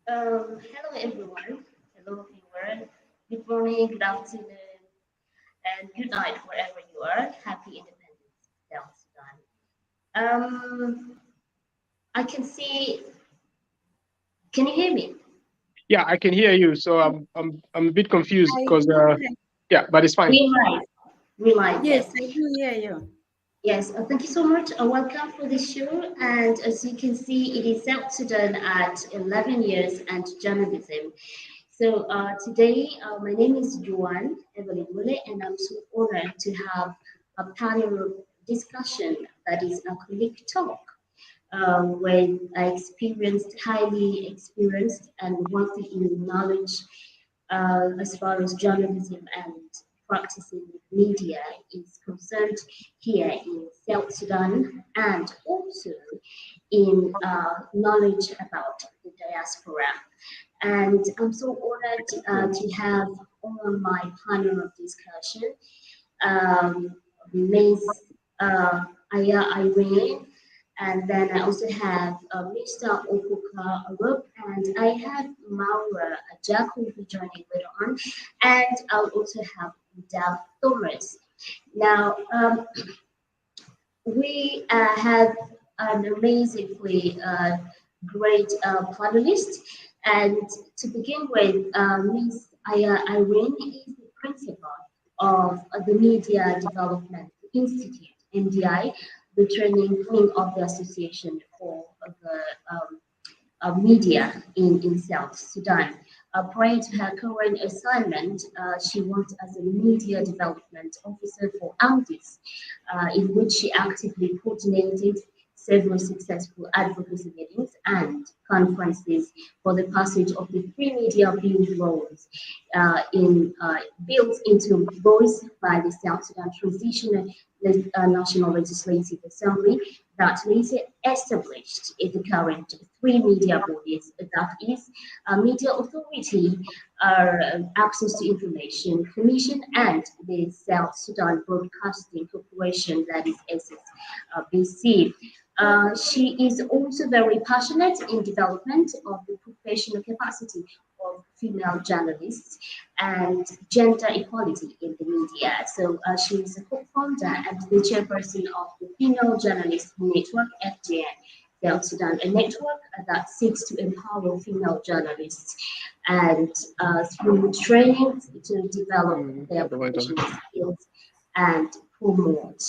Hello everyone. Hello viewer. Good morning, good afternoon, and good night wherever you are. Happy Independence, South Sudan. I can see. Can you hear me? Yeah, I can hear you. So I'm a bit confused I because yeah, but it's fine. Green light. Green light. yes, Yes. I do hear you. Yes. Thank you so much. Welcome for the show. And as you can see, it is South Sudan at 11 years and journalism. So today, my name is Joanne Evelyn Wule, and I'm so honored to have a panel discussion that is a colleague talk with highly experienced and wealthy in knowledge as far as journalism and practicing media is concerned here in South Sudan and also in knowledge about the diaspora. And I'm so honored to have on my panel of discussion um, Ms. Uh, Aya Irene, and then I also have Mr. Okuka Arup, and I have Maura Jack who will be joining later on, and I'll also have Dave Thomas. Now, we have an amazingly great panelist. And to begin with, Ms. Aya Irene is the principal of the Media Development Institute, MDI, the training wing of the Association for the media in South Sudan. Prior to her current assignment, she worked as a media development officer for Audis, in which she actively coordinated several successful advocacy meetings and conferences for the passage of the free media bill laws built into laws by the South Sudan Transitional National Legislative Assembly that later established the current three media bodies, that is, Media Authority, Access to Information Commission, and the South Sudan Broadcasting Corporation, that is SSBC. She is also very passionate in development of the professional capacity of female journalists and gender equality in the media. So she is a co-founder and the chairperson of the Female Journalist Network, FJN. South Sudan, a network that seeks to empower female journalists and through training to develop their professional skills and promote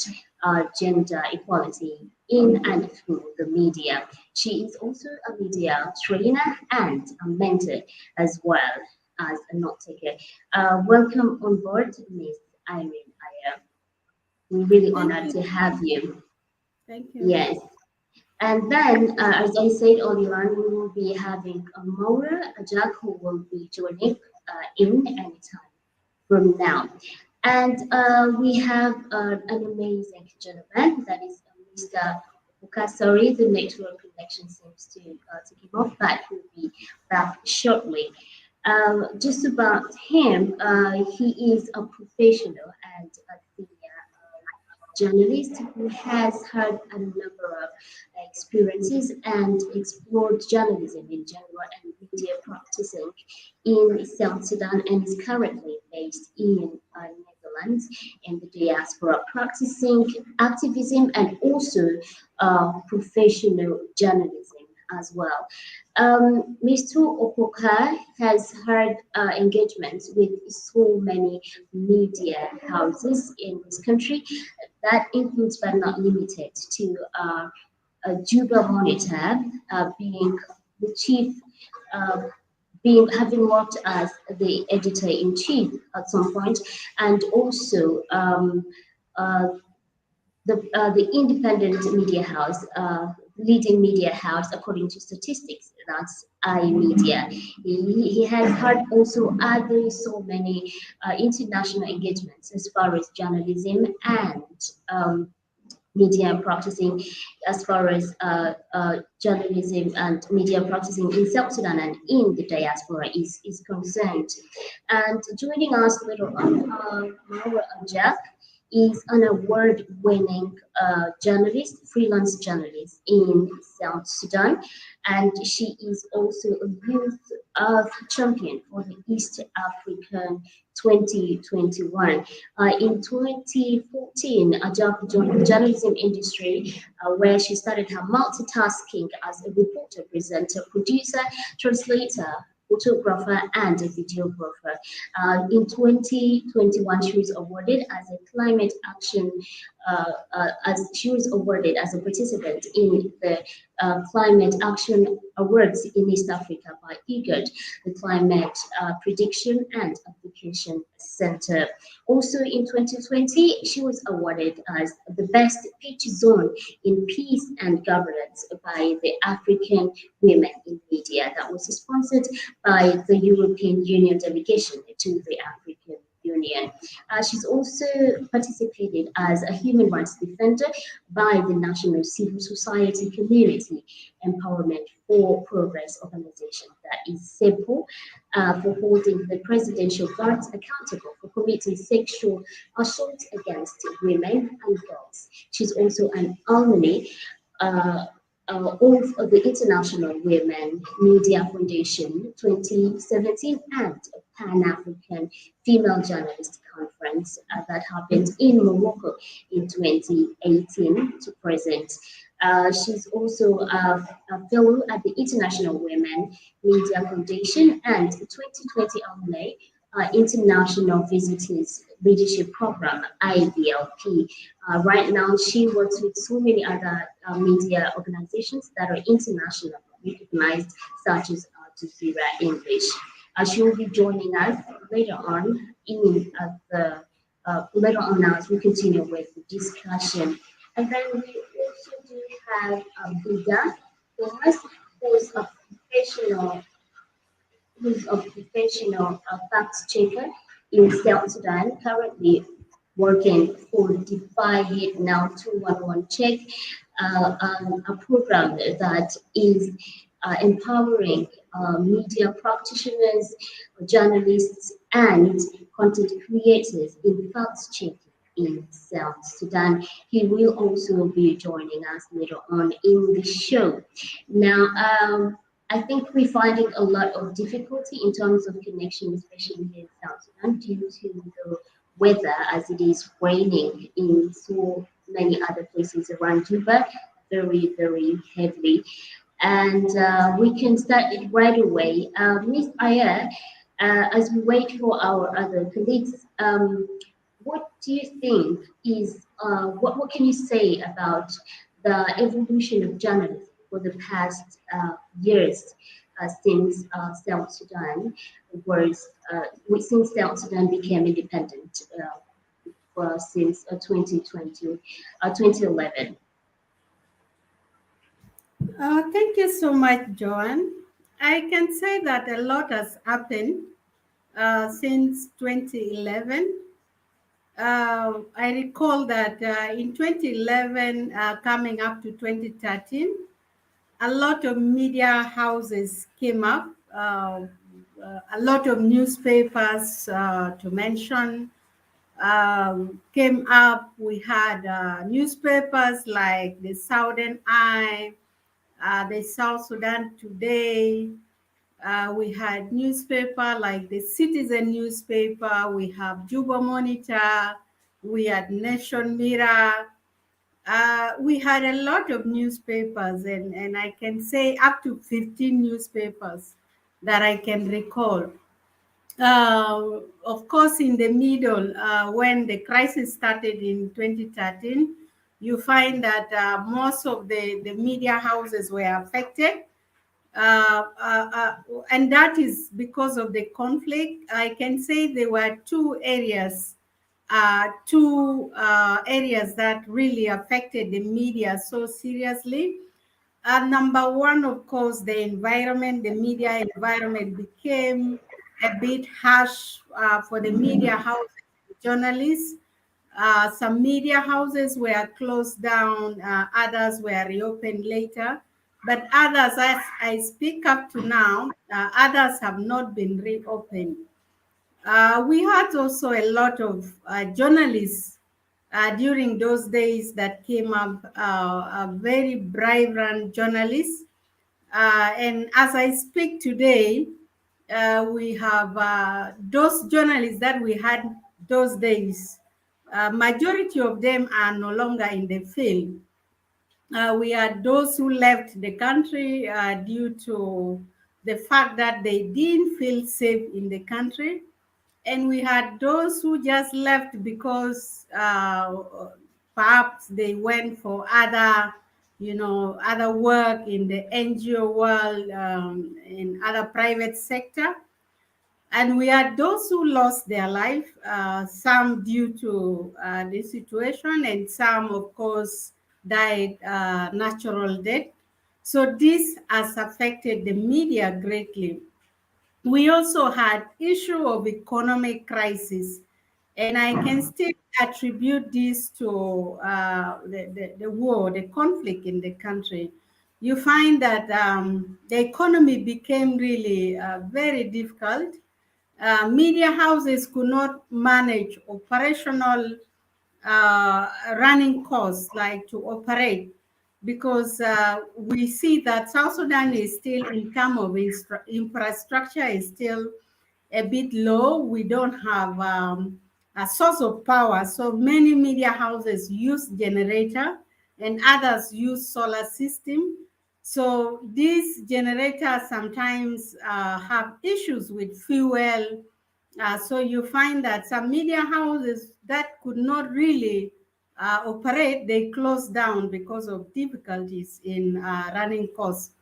gender equality in and through the media. She is also a media trainer and a mentor as well as a note taker. Welcome on board, Ms. Irene Ayer. We're really Thank honored you. to have you. Thank you. Yes. And then, as I said earlier on, we will be having a Maura Jack who will be joining in anytime from now. And we have an amazing gentleman that is Mr. Oka. Sorry, the network connection seems to give off, but he'll be back shortly. Just about him, he is a professional and a senior journalist who has had a number of experiences and explored journalism in general and media practicing in South Sudan and is currently based in Netherlands in the diaspora, practicing activism and also professional journalism as well. Mr. Opoka has had engagements with so many media houses in this country. That includes, but not limited to, Juba Monitor being the chief, uh, being having worked as the editor in chief at some point, and also uh, the independent media house, leading media house according to statistics. That's iMedia. He has had also other so many international engagements as far as journalism and media practicing as far as journalism and media practicing in South Sudan and in the diaspora is concerned. And joining us later on, Maura and Jack. is an award-winning freelance journalist in South Sudan, and she is also a youth champion for the East African 2021. In 2014, Ajak joined the journalism industry, where she started her multitasking as a reporter, presenter, producer, translator, photographer, and a videographer. In 2021, she was awarded as a climate action, as she was awarded as a participant in the Climate Action Awards in East Africa by IGAD, the Climate Prediction and Application Center. Also in 2020, she was awarded as the best pitch zone in peace and governance by the African Women in Media. That was sponsored by the European Union delegation to the African Union. She's also participated as a human rights defender by the National Civil Society Community Empowerment for Progress organization, that is SEPO, for holding the presidential guards accountable for committing sexual assault against women and girls. She's also an alumni uh, of the International Women Media Foundation 2017 and Pan African Female Journalist Conference that happened in Morocco in 2018 to present. She's also a fellow at the International Women Media Foundation and 2020 alumni International Visitors Leadership Program, IVLP. Right now, she works with so many other media organizations that are internationally recognized, such as Al Jazeera English. She will be joining us later on in the later on now as we continue with the discussion. And then we also do have Vida Thomas, professional who's a professional fact checker in South Sudan, currently working for Defy It Now 211 Check, a program that is empowering media practitioners, journalists, and content creators in fact checking in South Sudan. He will also be joining us later on in the show. Now, I think we're finding a lot of difficulty in terms of connection, especially here in South Sudan, due to the weather as it is raining in so many other places around Juba, very, very heavily. And we can start it right away. Miss Aya, as we wait for our other colleagues, what do you think is, what can you say about the evolution of journalism for the past years since South Sudan since South Sudan became independent since 2020, 2011? Thank you so much, Joanne. I can say that a lot has happened since 2011. I recall that in 2011, coming up to 2013, a lot of media houses came up, a lot of newspapers, to mention, came up. We had newspapers like the Southern Eye, the South Sudan Today. We had newspaper like the Citizen newspaper. We have Juba Monitor. We had Nation Mirror. We had a lot of newspapers, and I can say up to 15 newspapers that I can recall. Of course, in the middle, when the crisis started in 2013, you find that most of the media houses were affected. And that is because of the conflict. I can say there were two areas that really affected the media so seriously. Number one, of course, the environment, the media environment became a bit harsh for the media houses, journalists. Some media houses were closed down, others were reopened later. But others, as I speak up to now, others have not been reopened. We had also a lot of journalists during those days that came up very vibrant journalists. And as I speak today, we have those journalists that we had those days. Majority of them are no longer in the field. We had those who left the country due to the fact that they didn't feel safe in the country. And we had those who just left because perhaps they went for other, other work in the NGO world, in other private sector. And we had those who lost their life, some due to the situation, and some, of course, died natural death. So this has affected the media greatly. We also had issue of economic crisis, and I can still attribute this to the war, the conflict in the country. You find that the economy became really very difficult. Media houses could not manage operational running costs, like to operate, because we see that South Sudan is still, in terms of infrastructure, is still a bit low. We don't have a source of power. So many media houses use generator and others use solar system. So these generators sometimes have issues with fuel. So you find that some media houses that could not really operate, they closed down because of difficulties in running costs.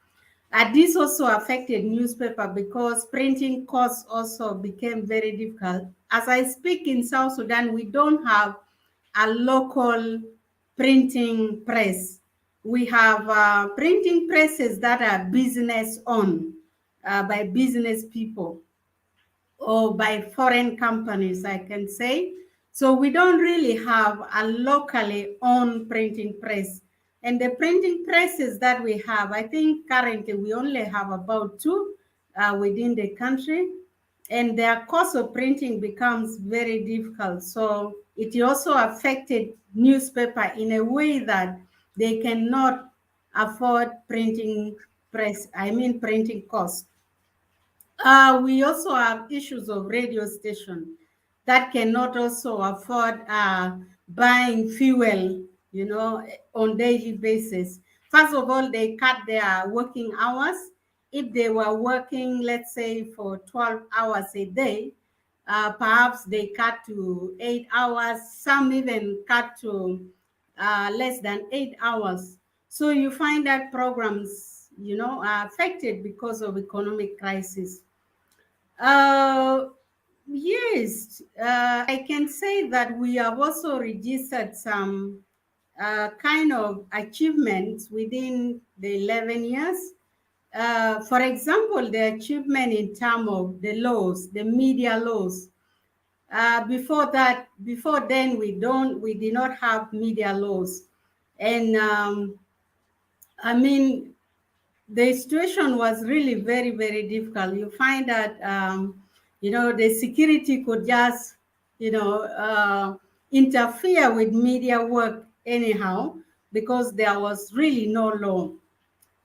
This also affected newspaper because printing costs also became very difficult. As I speak, in South Sudan, we don't have a local printing press. We have printing presses that are business owned by business people or by foreign companies, I can say. So we don't really have a locally owned printing press. And the printing presses that we have, I think currently we only have about two within the country. And their cost of printing becomes very difficult. So it also affected newspaper in a way that they cannot afford printing printing costs. We also have issues of radio station that cannot also afford buying fuel, on daily basis. First of all, they cut their working hours. If they were working, let's say, for 12 hours a day, perhaps they cut to 8 hours. Some even cut to less than 8 hours. So you find that programs, are affected because of economic crisis. Uh, yes, I can say that we have also registered some kind of achievements within the 11 years. For example, the achievement in terms of the laws, the media laws. Before then, we did not have media laws, and I mean, the situation was really very, very difficult. You find that, the security could just, interfere with media work anyhow because there was really no law.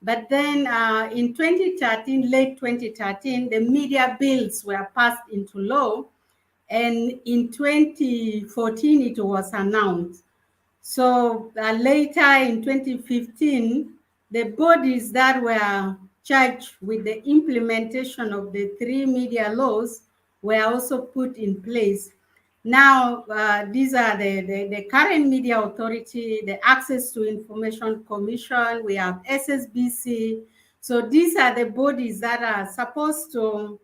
But then in 2013, late 2013, the media bills were passed into law. And in 2014, it was announced. So later in 2015, the bodies that were charged with the implementation of the three media laws were also put in place. Now, these are the current media authority, the Access to Information Commission, we have SSBC. So these are the bodies that are supposed to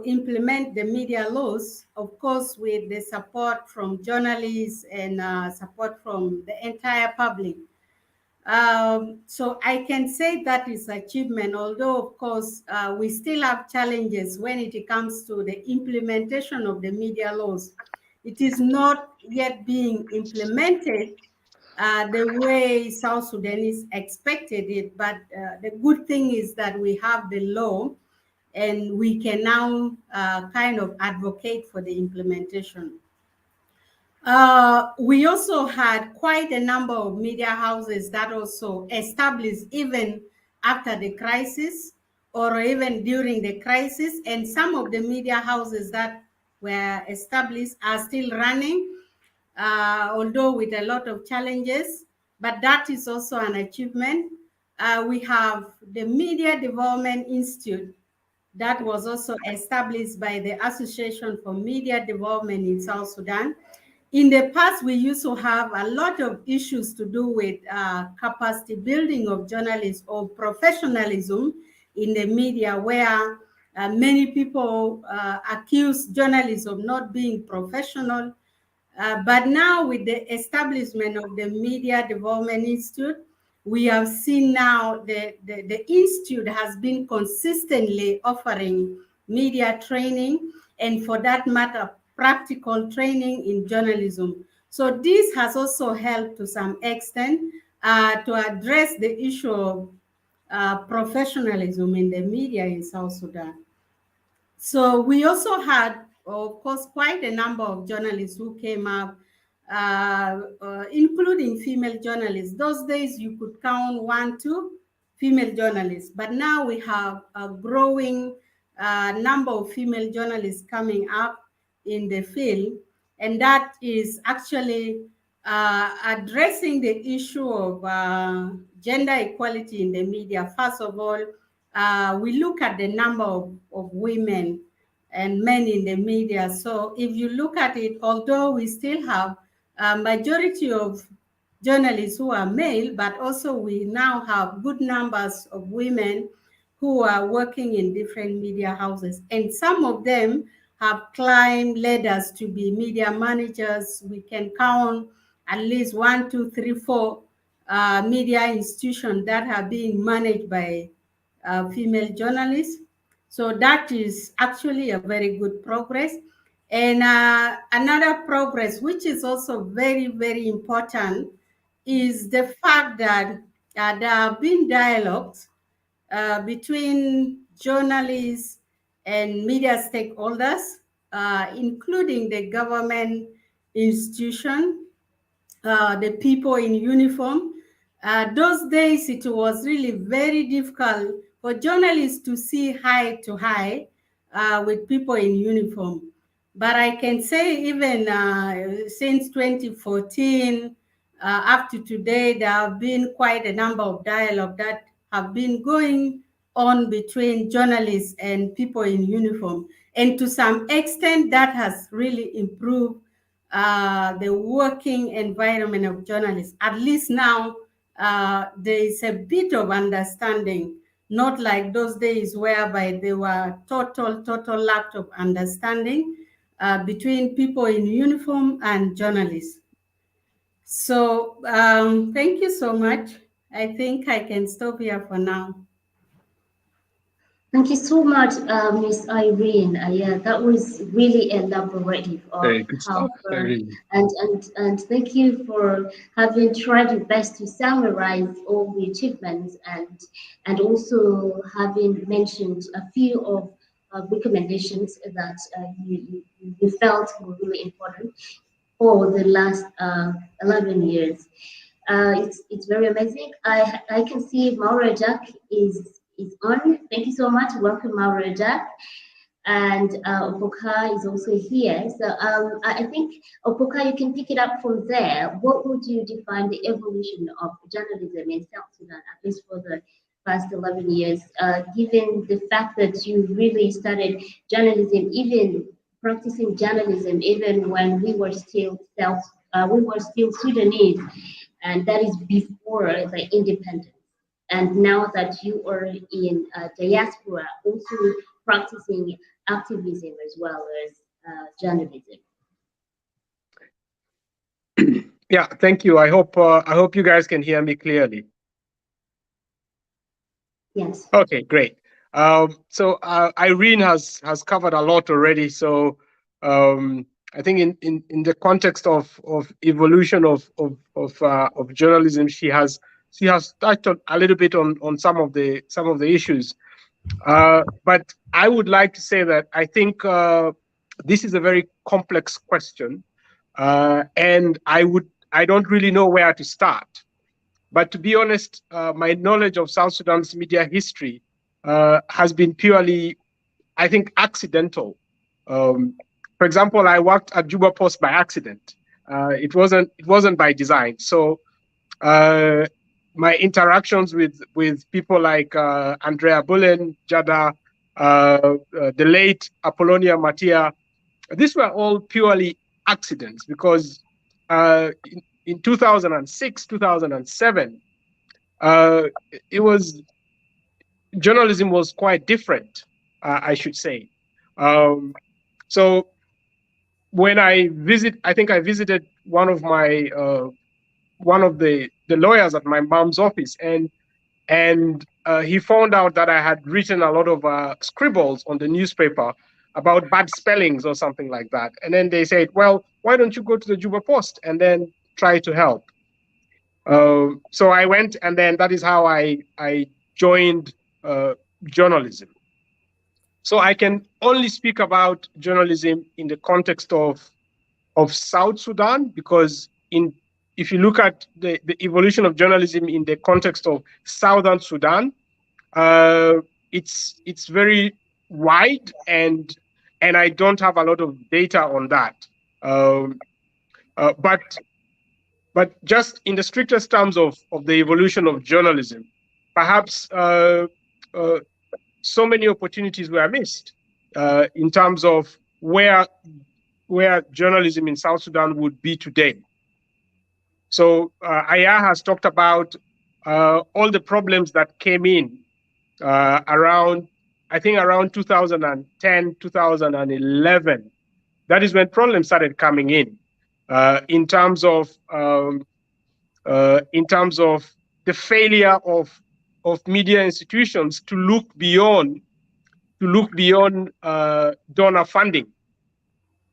implement the media laws, of course, with the support from journalists and support from the entire public. So I can say that is achievement, although, of course, we still have challenges when it comes to the implementation of the media laws. It is not yet being implemented the way South Sudanese expected it, but the good thing is that we have the law and we can now kind of advocate for the implementation. We also had quite a number of media houses that also established even after the crisis or even during the crisis. And some of the media houses that were established are still running, although with a lot of challenges, but that is also an achievement. We have the Media Development Institute that was also established by the Association for Media Development in South Sudan. In the past, we used to have a lot of issues to do with capacity building of journalists or professionalism in the media, where many people accuse journalists of not being professional. But now with the establishment of the Media Development Institute, we have seen now the institute has been consistently offering media training, and for that matter, practical training in journalism. So this has also helped to some extent to address the issue of professionalism in the media in South Sudan. So we also had, of course, quite a number of journalists who came up, including female journalists. Those days you could count 1, 2 female journalists, but now we have a growing number of female journalists coming up in the field, and that is actually addressing the issue of gender equality in the media. First of all, we look at the number of women and men in the media. So if you look at it, although we still have a majority of journalists who are male, but also we now have good numbers of women who are working in different media houses. And some of them have climbed ladders to be media managers. We can count at least 1, 2, 3, 4 media institutions that are being managed by female journalists. So that is actually a very good progress. And another progress, which is also very, very important, is the fact that there have been dialogues between journalists and media stakeholders, including the government institution, the people in uniform. Those days, it was really very difficult for journalists to see eye to eye with people in uniform. But I can say even since 2014 up to today, there have been quite a number of dialogue that have been going on between journalists and people in uniform. And to some extent, that has really improved the working environment of journalists. At least now, there is a bit of understanding, not like those days whereby there were total lack of understanding between people in uniform and journalists. So thank you so much. I think I can stop here for now. Thank you so much, Miss Irene. Yeah, that was really elaborative of Good how stuff, far, Irene. and thank you for having tried your best to summarize all the achievements and also having mentioned a few of recommendations that you felt were really important for the last 11 years. It's very amazing. I can see Maura Jack is on. Thank you so much. Welcome, Maura Jack. And Opoka is also here. So I think, Opoka, you can pick it up from there. What would you define the evolution of journalism in South Sudan, at least for the past 11 years, given the fact that you really started journalism, even practicing journalism, even when we were still Sudanese, and that is before the independence. And now that you are in diaspora, also practicing activism as well as journalism. Yeah, thank you. I hope you guys can hear me clearly. Yes. Okay, great. So Irene has covered a lot already. So I think in the context of evolution of journalism, she has touched on a little bit on some of the issues. But I would like to say that I think this is a very complex question and I don't really know where to start. But to be honest, my knowledge of South Sudan's media history has been purely, I think, accidental. Um, for example, I worked at Juba Post by accident. It wasn't by design. So uh, my interactions with people like Andrea Bullen, Jada, the late Apollonia Matia, these were all purely accidents because in 2006, 2007, uh, it was journalism was quite different, I should say. Um, so when I think I visited one of the lawyers at my mom's office, and he found out that I had written a lot of scribbles on the newspaper about bad spellings or something like that. And then they said, "Well, why don't you go to the Juba Post and then try to help?" So I went, and then that is how I joined journalism. So I can only speak about journalism in the context of South Sudan, because in if you look at the evolution of journalism in the context of Southern Sudan, uh, it's very wide, and I don't have a lot of data on that. Um, but just in the strictest terms of the evolution of journalism, perhaps uh, so many opportunities were missed in terms of where journalism in South Sudan would be today. So Aya has talked about all the problems that came in around, I think around 2010, 2011. That is when problems started coming in terms of the failure of media institutions to look beyond donor funding.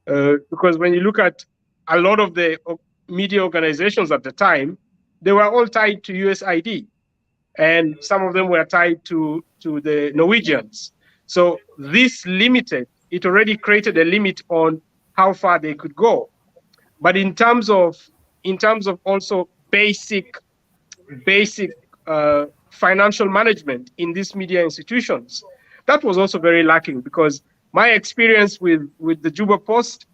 Because when you look at a lot of the media organizations at the time, they were all tied to USID, and some of them were tied to the Norwegians. So this limited, it already created a limit on how far they could go. But in terms of also basic financial management in these media institutions, that was also very lacking, because my experience with the Juba Post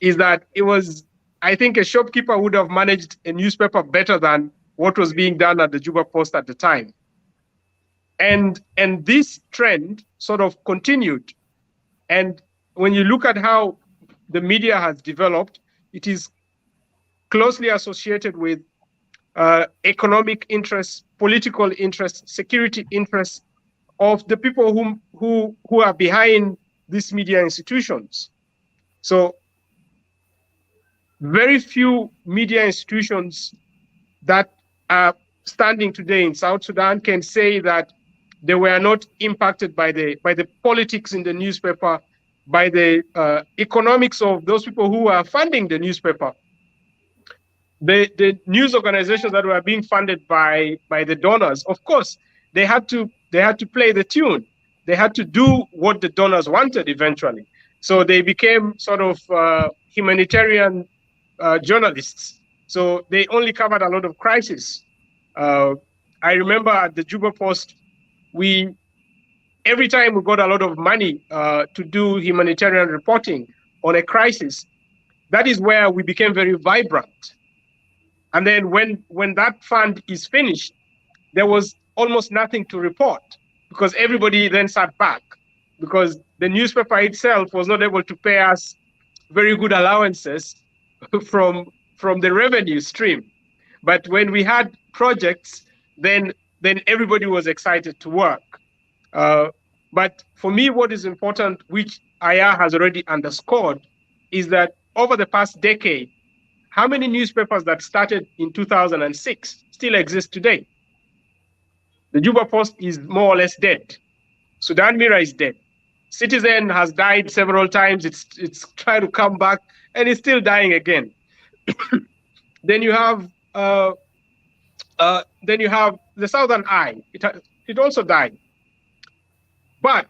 is that it was, I think a shopkeeper would have managed a newspaper better than what was being done at the Juba Post at the time. And this trend sort of continued. And when you look at how the media has developed, it is closely associated with economic interests, political interests, security interests of the people who are behind these media institutions. So very few media institutions that are standing today in South Sudan can say that they were not impacted by the politics in the newspaper, by the economics of those people who are funding the newspaper. The news organizations that were being funded by the donors, of course, they had to play the tune. They had to do what the donors wanted eventually. So they became sort of humanitarian journalists. So they only covered a lot of crisis. I remember at the Juba Post, every time we got a lot of money to do humanitarian reporting on a crisis, that is where we became very vibrant. And then when that fund is finished, there was almost nothing to report, because everybody then sat back, because the newspaper itself was not able to pay us very good allowances from the revenue stream. But when we had projects, then everybody was excited to work. But for me, what is important, which Aya has already underscored, is that over the past decade, how many newspapers that started in 2006 still exist today? The Juba Post is more or less dead. Sudan Mirror is dead. Citizen has died several times. It's trying to come back, and it's still dying again. Then you have the Southern Eye. It also died. But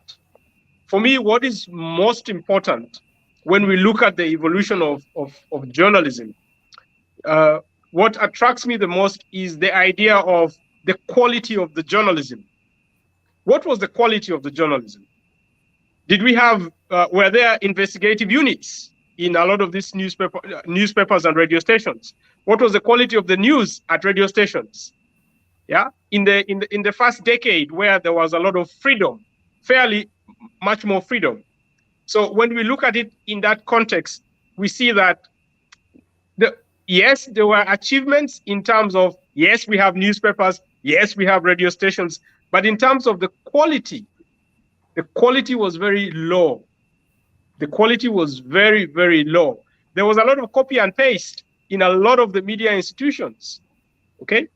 for me, what is most important when we look at the evolution of journalism, uh, what attracts me the most is the idea of the quality of the journalism. What was the quality of the journalism? Did we have, were there investigative units in a lot of these newspapers and radio stations? What was the quality of the news at radio stations? Yeah, in the first decade, where there was a lot of freedom, fairly much more freedom. So when we look at it in that context, we see that yes, there were achievements in terms of, yes, we have newspapers, yes, we have radio stations, but in terms of the quality was very low. The quality was very, very low. There was a lot of copy and paste in a lot of the media institutions. Okay.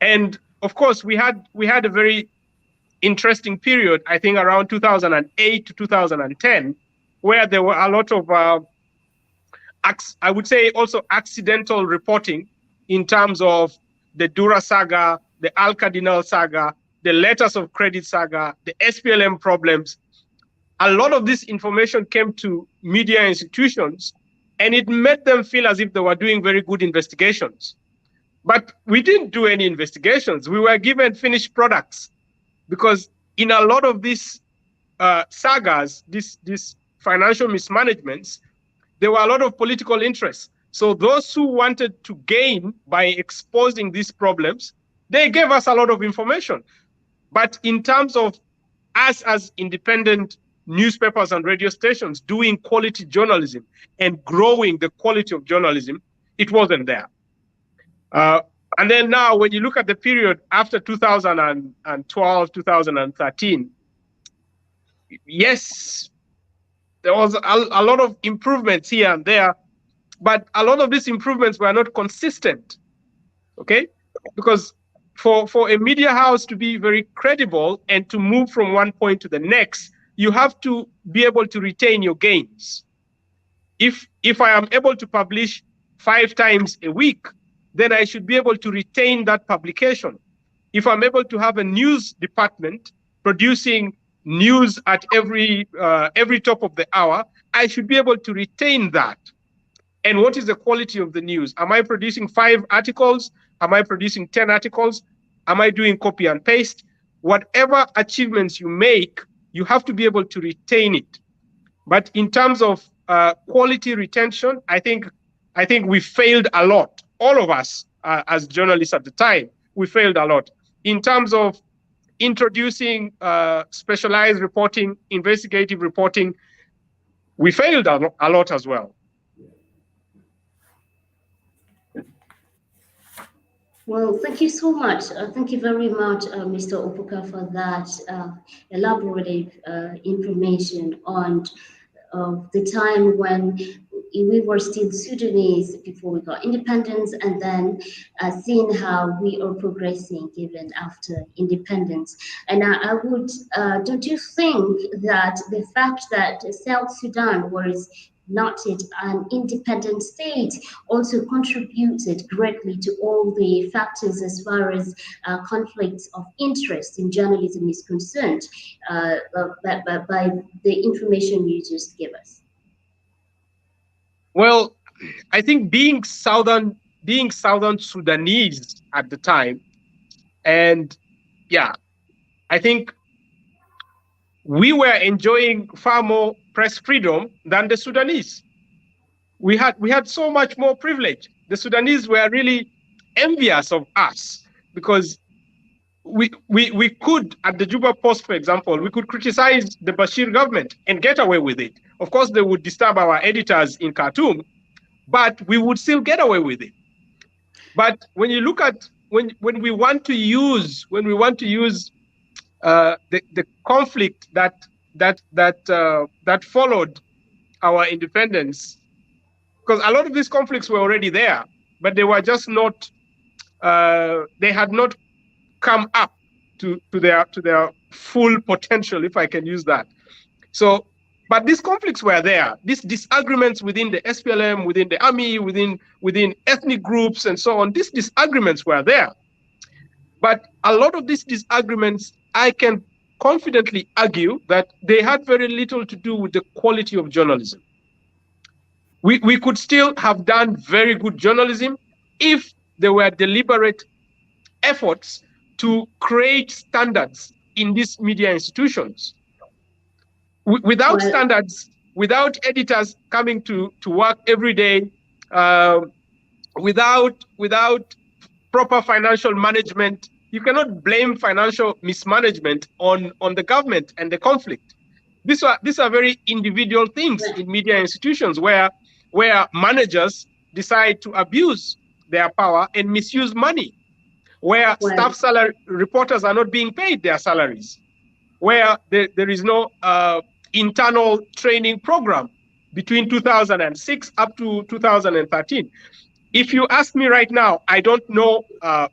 And of course, we had a very interesting period, I think around 2008 to 2010, where there were a lot of, I would say, also accidental reporting in terms of the Dura saga, the Al Cardinal saga, the letters of credit saga, the SPLM problems. A lot of this information came to media institutions, and it made them feel as if they were doing very good investigations. But we didn't do any investigations. We were given finished products, because in a lot of these sagas, these financial mismanagements, there were a lot of political interests. So those who wanted to gain by exposing these problems, they gave us a lot of information. But in terms of us as independent newspapers and radio stations doing quality journalism and growing the quality of journalism, it wasn't there. And then now, when you look at the period after 2012, 2013, yes, there was a lot of improvements here and there, but a lot of these improvements were not consistent, okay? Because for a media house to be very credible and to move from one point to the next, you have to be able to retain your gains. If I am able to publish 5 times a week, then I should be able to retain that publication. If I'm able to have a news department producing news at every top of the hour, I should be able to retain that. And what is the quality of the news? Am I producing 5 articles? Am I producing 10 articles? Am I doing copy and paste? Whatever achievements you make, you have to be able to retain it. But in terms of quality retention, I think we failed a lot. All of us as journalists at the time, we failed a lot. In terms of introducing specialized reporting, investigative reporting, we failed a lot as well. Well, thank you so much. Thank you very much, Mr. Opuka, for that elaborate information on the time when we were still Sudanese before we got independence, and then seeing how we are progressing even after independence. And I would, don't you think that the fact that South Sudan was not yet an independent state also contributed greatly to all the factors as far as conflicts of interest in journalism is concerned, by the information you just gave us? Well, I think being Southern Sudanese at the time, and yeah, I think we were enjoying far more press freedom than the Sudanese. We had so much more privilege. The Sudanese were really envious of us, because we could, at the Juba Post, for example, we could criticize the Bashir government and get away with it. Of course, they would disturb our editors in Khartoum, but we would still get away with it. But when you look at when we want to use the conflict that followed our independence, because a lot of these conflicts were already there, but they were just not, they had not come up to their full potential, if I can use that. So, but these conflicts were there. These disagreements within the SPLM, within the army, within ethnic groups, and so on. These disagreements were there. But a lot of these disagreements, I can confidently argue that they had very little to do with the quality of journalism. We could still have done very good journalism if there were deliberate efforts to create standards in these media institutions. Without Well, standards, without editors coming to work every day, uh, without proper financial management, you cannot blame financial mismanagement on the government and the conflict. These are very individual things well, in media institutions where managers decide to abuse their power and misuse money, where well, staff salary reporters are not being paid their salaries, where there is no internal training program between 2006 up to 2013. If you ask me right now, I don't know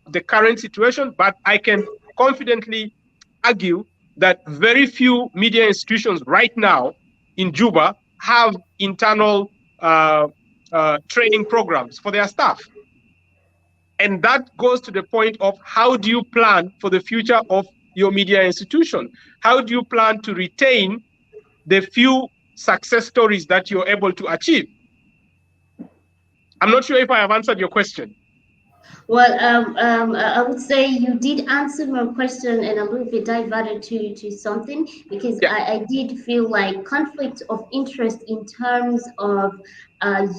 the current situation, but I can confidently argue that very few media institutions right now in Juba have internal training programs for their staff. And that goes to the point of how do you plan for the future of your media institution? How do you plan to retain the few success stories that you're able to achieve? I'm not sure if I have answered your question. I would say you did answer my question and a little bit diverted to something because Yeah. I did feel like conflict of interest in terms of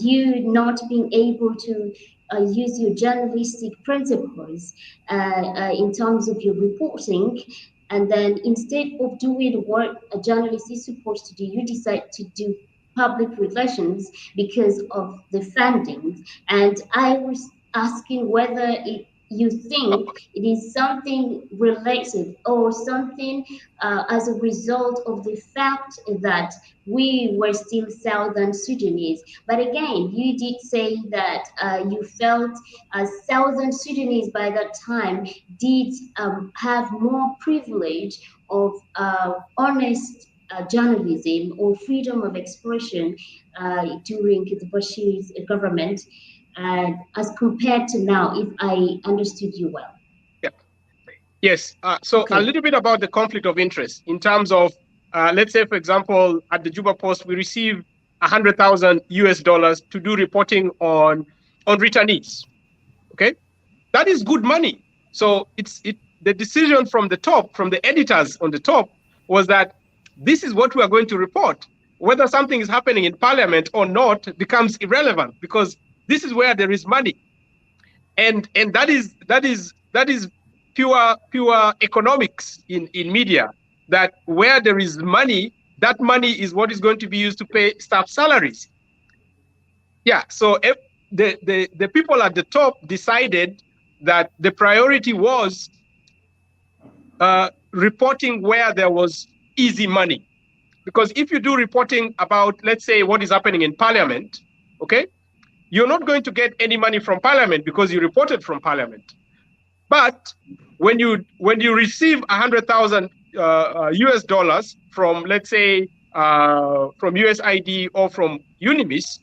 you not being able to use your journalistic principles in terms of your reporting. And then instead of doing what a journalist is supposed to do, you decide to do public relations because of the funding. And I was asking whether you think it is something related or something as a result of the fact that we were still Southern Sudanese. But again, you did say that you felt Southern Sudanese by that time did have more privilege of honest journalism or freedom of expression during the Bashir's government as compared to now, if I understood you well. Yeah. Yes. So a Okay. little bit about the conflict of interest in terms of, let's say, for example, at the Juba Post, we receive 100,000 US dollars to do reporting on returnees. Okay, that is good money. So the decision from the top, from the editors on the top, was that this is what we are going to report. Whether something is happening in parliament or not becomes irrelevant because this is where there is money, and that is pure economics in media. That where there is money, that money is what is going to be used to pay staff salaries. Yeah. So if the people at the top decided that the priority was reporting where there was easy money. Because if you do reporting about, let's say, what is happening in parliament, okay, you're not going to get any money from parliament because you reported from parliament. But when you receive 100,000 US dollars from, let's say, from USID or from Unimis,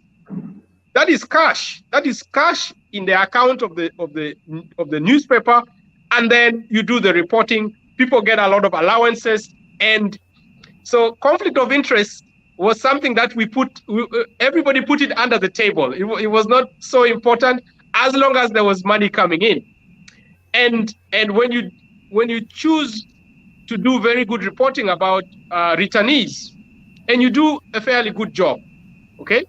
that is cash. That is cash in the account of the newspaper, and then you do the reporting. People get a lot of allowances, and so conflict of interest was something that everybody put it under the table. It was not so important as long as there was money coming in. And when you choose to do very good reporting about returnees, and you do a fairly good job, okay,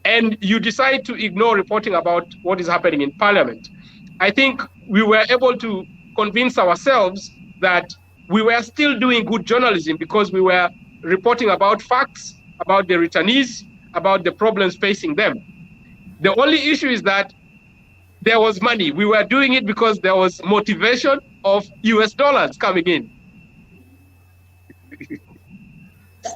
and you decide to ignore reporting about what is happening in parliament, I think we were able to convince ourselves that we were still doing good journalism because we were reporting about facts, about the returnees, about the problems facing them. The only issue is that there was money. We were doing it because there was motivation of US dollars coming in.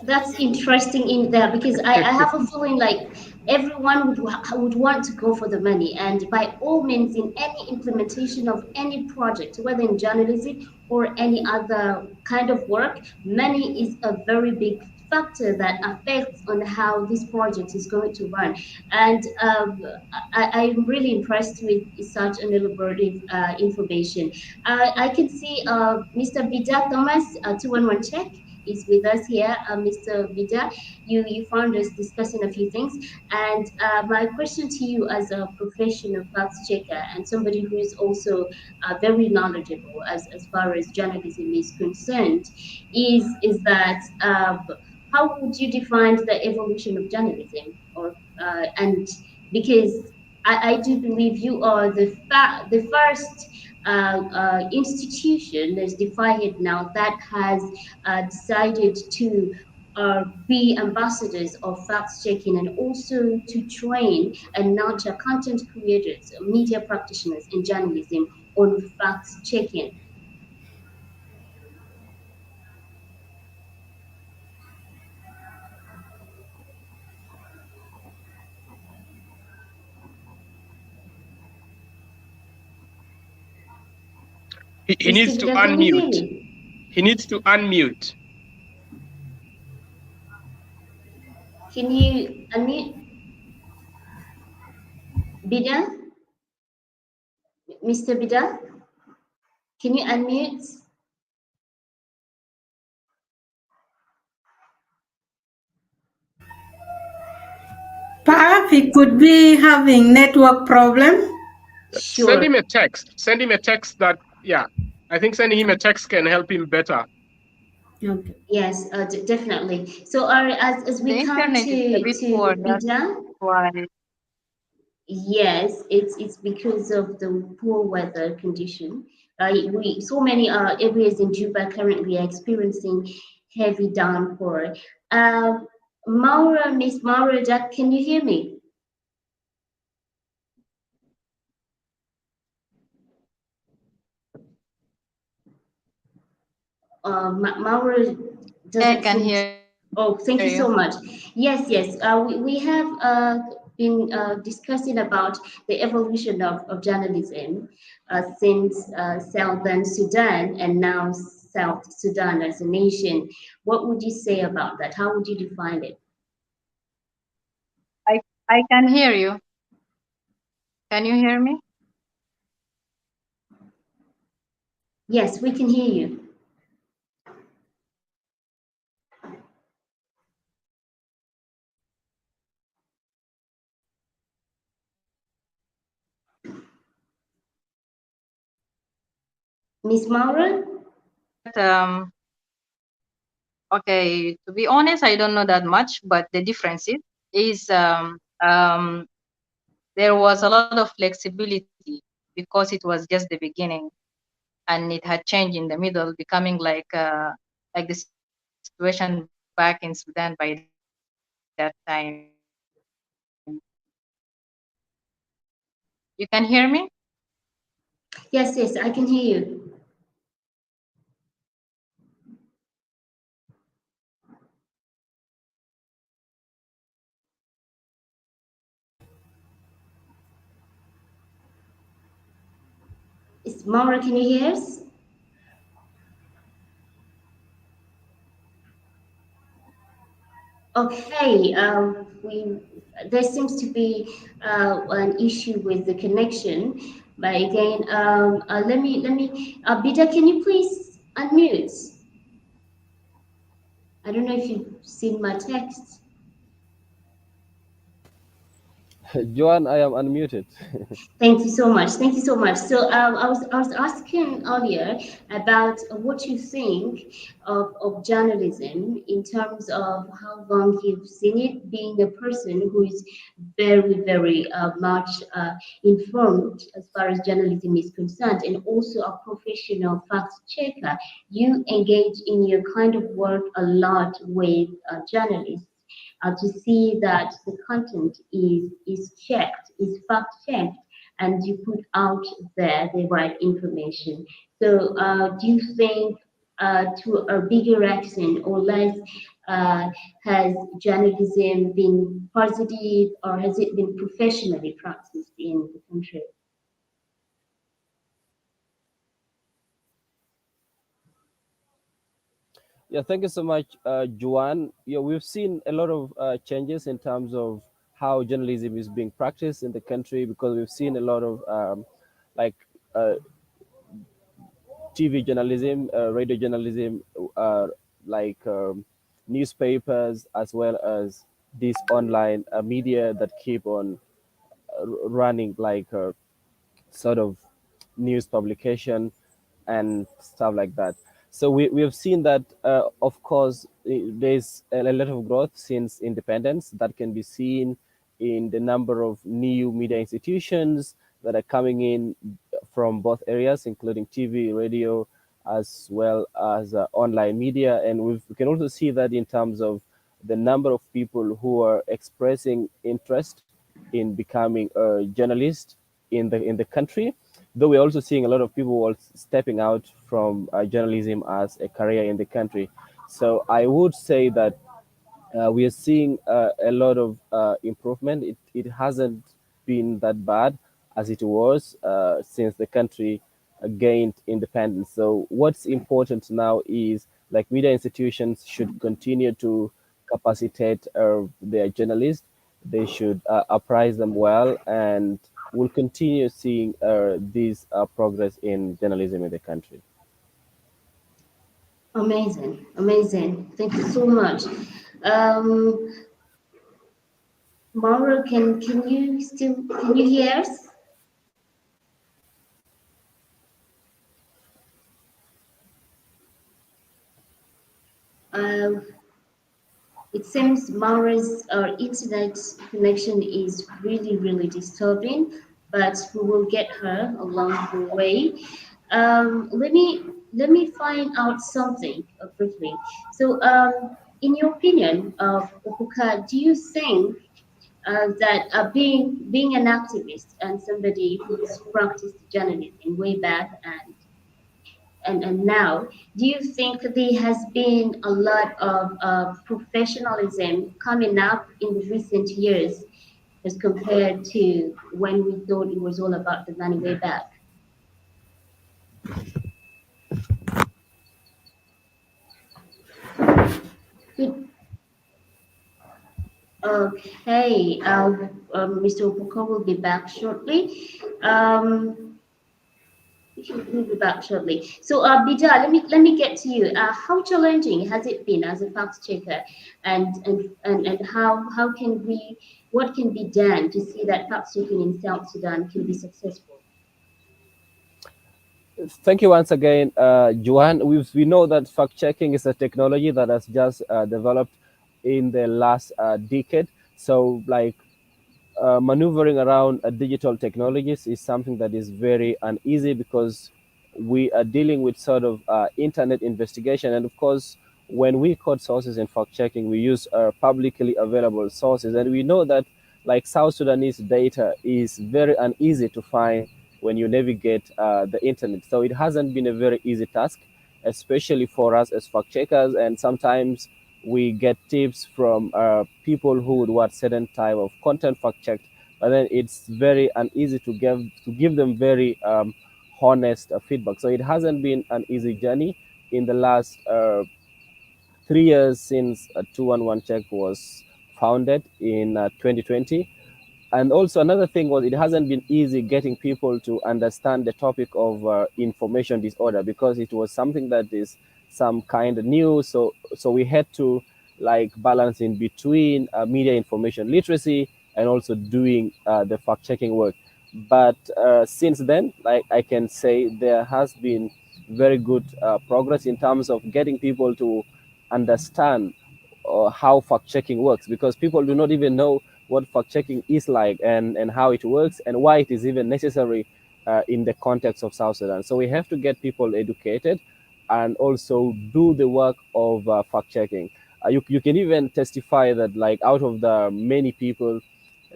That's interesting in there because I have a feeling like everyone would want to go for the money, and by all means, in any implementation of any project, whether in journalism or any other kind of work, money is a very big factor that affects on how this project is going to run. And I'm really impressed with such an elaborative information. I can see Mr. Bida Thomas, 211 check. is with us here, Mr. Vida. You found us discussing a few things, and my question to you, as a professional fact checker and somebody who is also very knowledgeable as far as journalism is concerned, is that how would you define the evolution of journalism, or and because I do believe you are the first institution that's defined now that has decided to be ambassadors of fact checking, and also to train and nurture content creators, media practitioners in journalism on fact checking. He Mr. needs to Vida, can you hear unmute. me? He needs to unmute. Can you unmute Bida? Mr. Bida, can you unmute? Perhaps he could be having network problem. Send Sure. him a text. Send him a text that, yeah, I think sending him a text can help him better. Okay. Yes, definitely. So, as The we come internet is a bit poor, to that's Bida, why. yes, it's because of the poor weather condition. We so many areas in Juba currently are experiencing heavy downpour. Uh, Miss Maura, Jack, can you hear me? Maura I doesn't can seem to. hear you. Oh, thank you so much. Yes, yes. We have been discussing about the evolution of journalism since Southern Sudan and now South Sudan as a nation. What would you say about that? How would you define it? I can hear you. Can you hear me? Yes, we can hear you. Miss Maura? Okay, to be honest, I don't know that much, but the difference is there was a lot of flexibility because it was just the beginning, and it had changed in the middle, becoming like the situation back in Sudan by that time. You can hear me? Yes, yes, I can hear you. Is Maura, can you hear us? Okay, there seems to be an issue with the connection, but again, Bida, can you please unmute? I don't know if you've seen my text. Joan, I am unmuted. Thank you so much. Thank you so much. So I was asking earlier about what you think of journalism in terms of how long you've seen it, being a person who is very, very much informed as far as journalism is concerned, and also a professional fact checker. You engage in your kind of work a lot with journalists to see that the content is checked, is fact checked, and you put out there the right information. So, do you think, to a bigger extent or less, uh, has journalism been positive, or has it been professionally practiced in the country? Yeah, thank you so much, Joan. Yeah, we've seen a lot of changes in terms of how journalism is being practiced in the country because we've seen a lot of like uh, TV journalism, radio journalism, like newspapers as well as these online media that keep on running like sort of news publication and stuff like that. So we have seen that, of course, there's a lot of growth since independence that can be seen in the number of new media institutions that are coming in from both areas, including TV, radio, as well as online media. And we can also see that in terms of the number of people who are expressing interest in becoming a journalist in the country, though we're also seeing a lot of people who are stepping out from journalism as a career in the country. So I would say that we are seeing a lot of improvement. It hasn't been that bad as it was since the country gained independence. So what's important now is like media institutions should continue to capacitate their journalists. They should apprise them well, and we'll continue seeing this progress in journalism in the country. Amazing, amazing. Thank you so much. Um, Mauro, can you hear us? Uh, it seems Mauro's internet connection is really disturbing, but we will get her along the way. Let me find out something briefly. So, in your opinion, Okuka, do you think that being an activist and somebody who's practiced journalism way back and now, do you think there has been a lot of professionalism coming up in the recent years as compared to when we thought it was all about the money way back? Good. Okay, Mr. Opoku will be back shortly. We'll be back shortly. So, Bija, let me get to you. How challenging has it been as a fact checker, and how can we what can be done to see that fact checking in South Sudan can be successful? Thank you once again, Johan. We know that fact checking is a technology that has just developed in the last decade. So, like maneuvering around digital technologies is something that is very uneasy because we are dealing with sort of internet investigation. And of course, when we quote sources in fact checking, we use publicly available sources. And we know that like South Sudanese data is very uneasy to find when you navigate the internet. So it hasn't been a very easy task, especially for us as fact checkers. And sometimes we get tips from people who would want certain type of content fact checked, but then it's very uneasy to give them very honest feedback. So it hasn't been an easy journey in the last 3 years since 211 Check was founded in 2020. And also another thing was it hasn't been easy getting people to understand the topic of information disorder because it was something that is some kind of new. So we had to like balance in between media information literacy and also doing the fact checking work. But since then, like I can say there has been very good progress in terms of getting people to understand how fact checking works, because people do not even know what fact checking is like and how it works and why it is even necessary in the context of South Sudan. So we have to get people educated and also do the work of fact checking. You can even testify that like out of the many people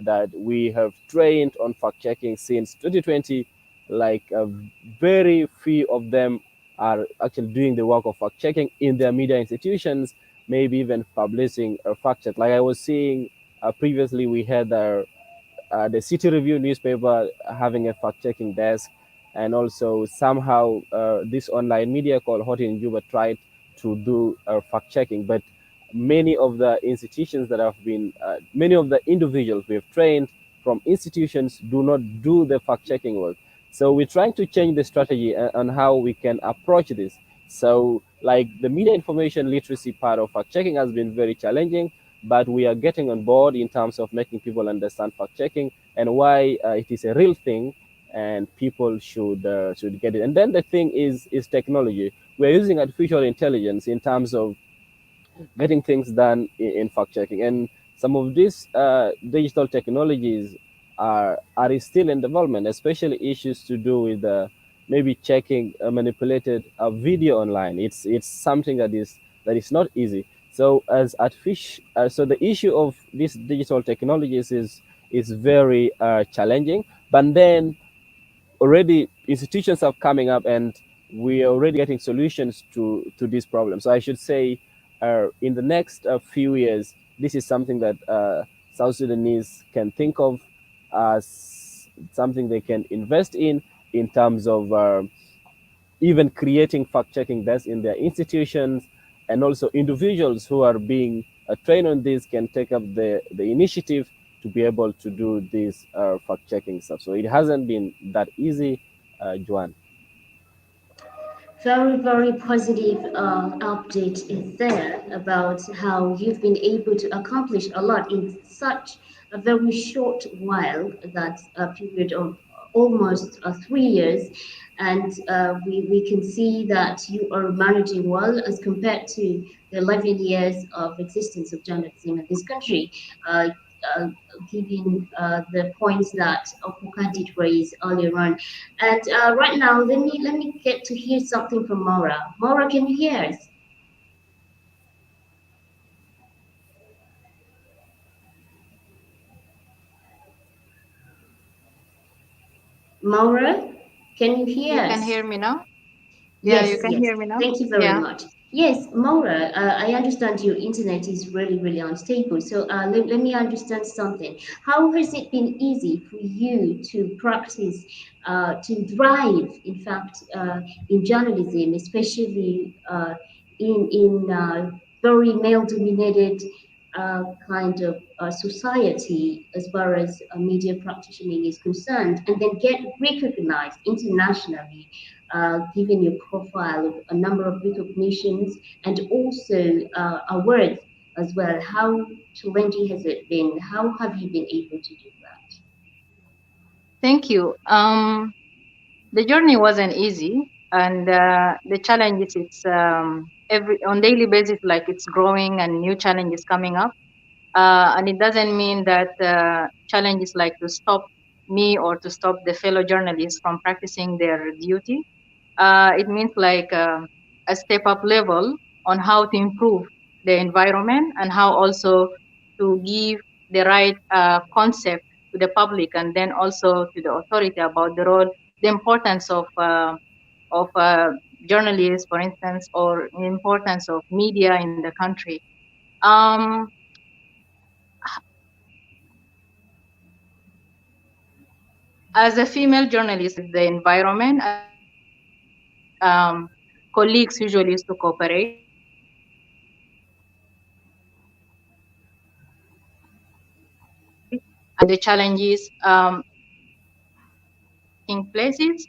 that we have trained on fact checking since 2020, like very few of them are actually doing the work of fact checking in their media institutions, maybe even publishing a fact check. Like I was seeing previously, we had the City Review newspaper having a fact checking desk, and also somehow this online media called Hot in Juba tried to do fact checking, but many of the institutions that have been, many of the individuals we have trained from institutions do not do the fact checking work. So we're trying to change the strategy on how we can approach this. So like the media information literacy part of fact checking has been very challenging, but we are getting on board in terms of making people understand fact checking and why it is a real thing, and people should get it. And then the thing is technology. We're using artificial intelligence in terms of getting things done in fact checking, and some of these digital technologies are still in development, especially issues to do with maybe checking manipulated video online. It's something that is not easy. So as artificial so the issue of these digital technologies is very challenging, but then already institutions are coming up, and we are already getting solutions to these problems. So I should say, in the next few years, this is something that South Sudanese can think of as something they can invest in terms of even creating fact-checking desks in their institutions, and also individuals who are being trained on this can take up the initiative to be able to do this fact-checking stuff. So it hasn't been that easy, Juan. Very, very positive update is there about how you've been able to accomplish a lot in such a very short while. That's a period of almost 3 years. And we can see that you are managing well as compared to the 11 years of existence of journalism in this country. Uh, uh, Given the points that Okuka did raise earlier on, and right now, let me get to hear something from Maura. Maura, can you hear us? Maura, can you hear You can us? hear me now? Yeah, you Yes, can yes. hear me now? Thank you very Yeah. much. Yes, Maura, I understand your internet is really, really unstable. So let me understand something. How has it been easy for you to practice, to thrive, in fact, in journalism, especially in very male-dominated kind of society as far as media practicing is concerned, and then get recognized internationally, given your profile of a number of recognitions and also awards as well. How challenging has it been? How have you been able to do that? Thank you. The journey wasn't easy, and the challenge is it's every on daily basis, like it's growing and new challenges coming up. And it doesn't mean that challenges like to stop me or to stop the fellow journalists from practicing their duty. It means like a step up level on how to improve the environment and how also to give the right concept to the public and then also to the authority about the role, the importance of journalists, for instance, or importance of media in the country. Um, as a female journalist, the environment colleagues usually used to cooperate and the challenges taking places.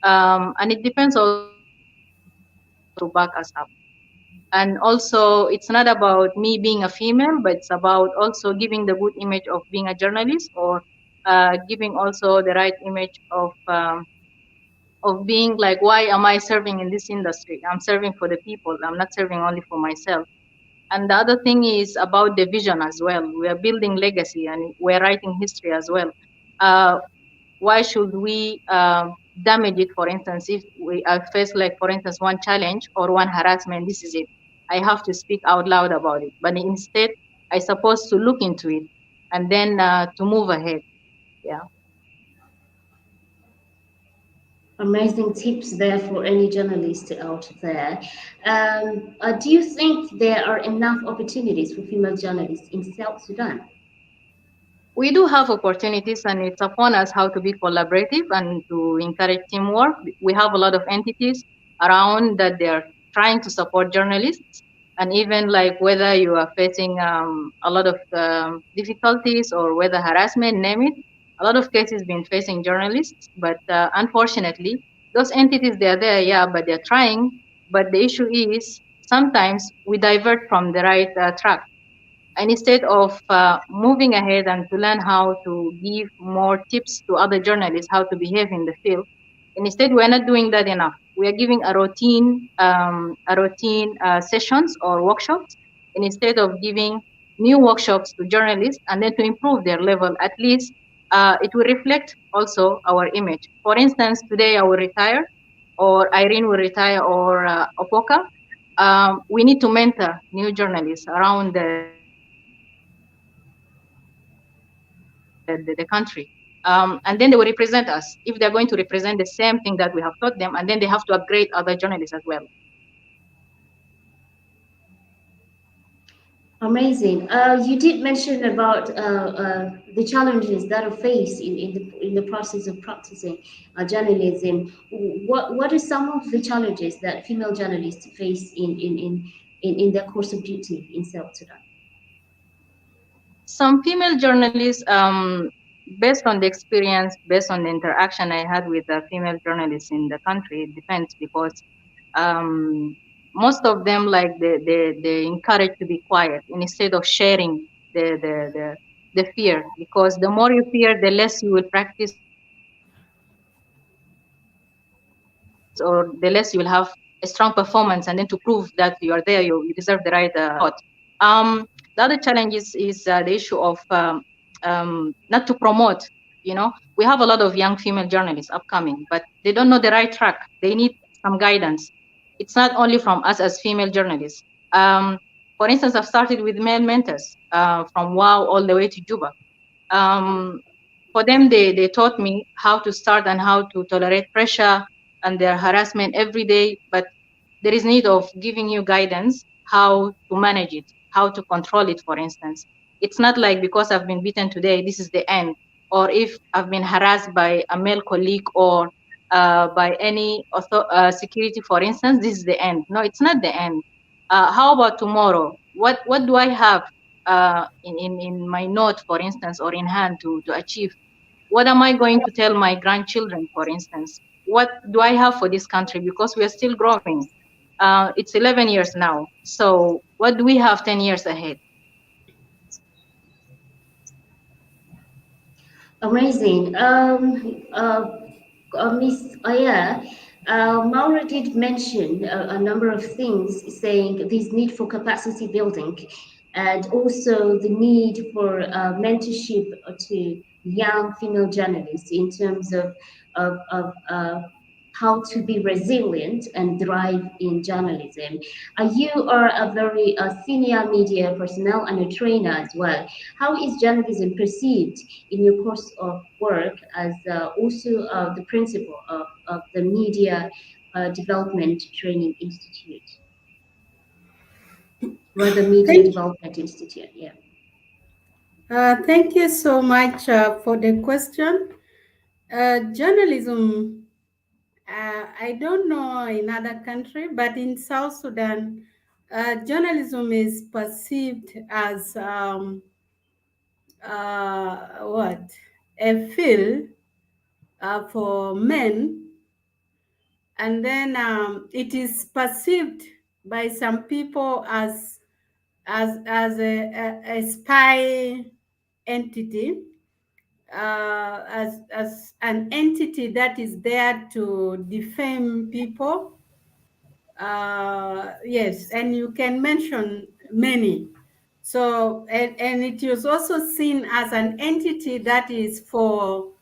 And it depends also to back us up. And also, it's not about me being a female, but it's about also giving the good image of being a journalist or giving also the right image of being like, why am I serving in this industry? I'm serving for the people. I'm not serving only for myself. And the other thing is about the vision as well. We are building legacy and we're writing history as well. Uh, why should we damage it? For instance, if we face, like, for instance, one challenge or one harassment, this is it. I have to speak out loud about it. But instead, I supposed to look into it and then to move ahead. Yeah. Amazing tips there for any journalist out there. Do you think there are enough opportunities for female journalists in South Sudan? We do have opportunities, and it's upon us how to be collaborative and to encourage teamwork. We have a lot of entities around that they are trying to support journalists, and even like whether you are facing a lot of difficulties or whether harassment, name it, a lot of cases been facing journalists. But unfortunately, those entities, they are there, yeah, but they're trying But the issue is sometimes we divert from the right track. And instead of moving ahead and to learn how to give more tips to other journalists how to behave in the field, and instead we're not doing that enough. We are giving a routine sessions or workshops, and instead of giving new workshops to journalists and then to improve their level, at least it will reflect also our image. For instance, today I will retire, or Irene will retire, or Opoka. We need to mentor new journalists around the country. And then they will represent us. If they're going to represent the same thing that we have taught them, and then they have to upgrade other journalists as well. Amazing. You did mention about the challenges that are faced in the process of practicing journalism. What are some of the challenges that female journalists face in their course of duty in South Sudan? Some female journalists, based on the experience, based on the interaction I had with the female journalists in the country, it depends because um, most of them like they encourage to be quiet instead of sharing the fear, because the more you fear, the less you will practice, or the less you will have a strong performance, and then to prove that you are there, you deserve the right support. The other challenge is the issue of not to promote. We have a lot of young female journalists upcoming, but they don't know the right track. They need some guidance. It's not only from us as female journalists. For instance, I've started with male mentors from Wow all the way to Juba. Um, for them, they taught me how to start and how to tolerate pressure and their harassment every day. But there is need of giving you guidance how to manage it, how to control it, for instance. It's not like because I've been beaten today, this is the end. Or if I've been harassed by a male colleague or by any security, for instance, this is the end. No, it's not the end. How about tomorrow? What do I have in my note, for instance, or in hand to achieve? What am I going to tell my grandchildren, for instance? What do I have for this country? Because we are still growing. It's 11 years now. So what do we have 10 years ahead? Amazing. Miss Aya, Maura did mention a number of things, saying this need for capacity building and also the need for mentorship to young female journalists in terms of how to be resilient and thrive in journalism. You are a very senior media personnel and a trainer as well. How is journalism perceived in your course of work as also the principal of the Media Development Training Institute, rather Media Thank, Development Institute? Yeah. thank you so much for the question. Journalism, I don't know in other country, but in South Sudan, journalism is perceived as what, a field for men, and then it is perceived by some people as a spy entity, as an entity that is there to defame people. Yes, and you can mention many. So, and it is also seen as an entity that is for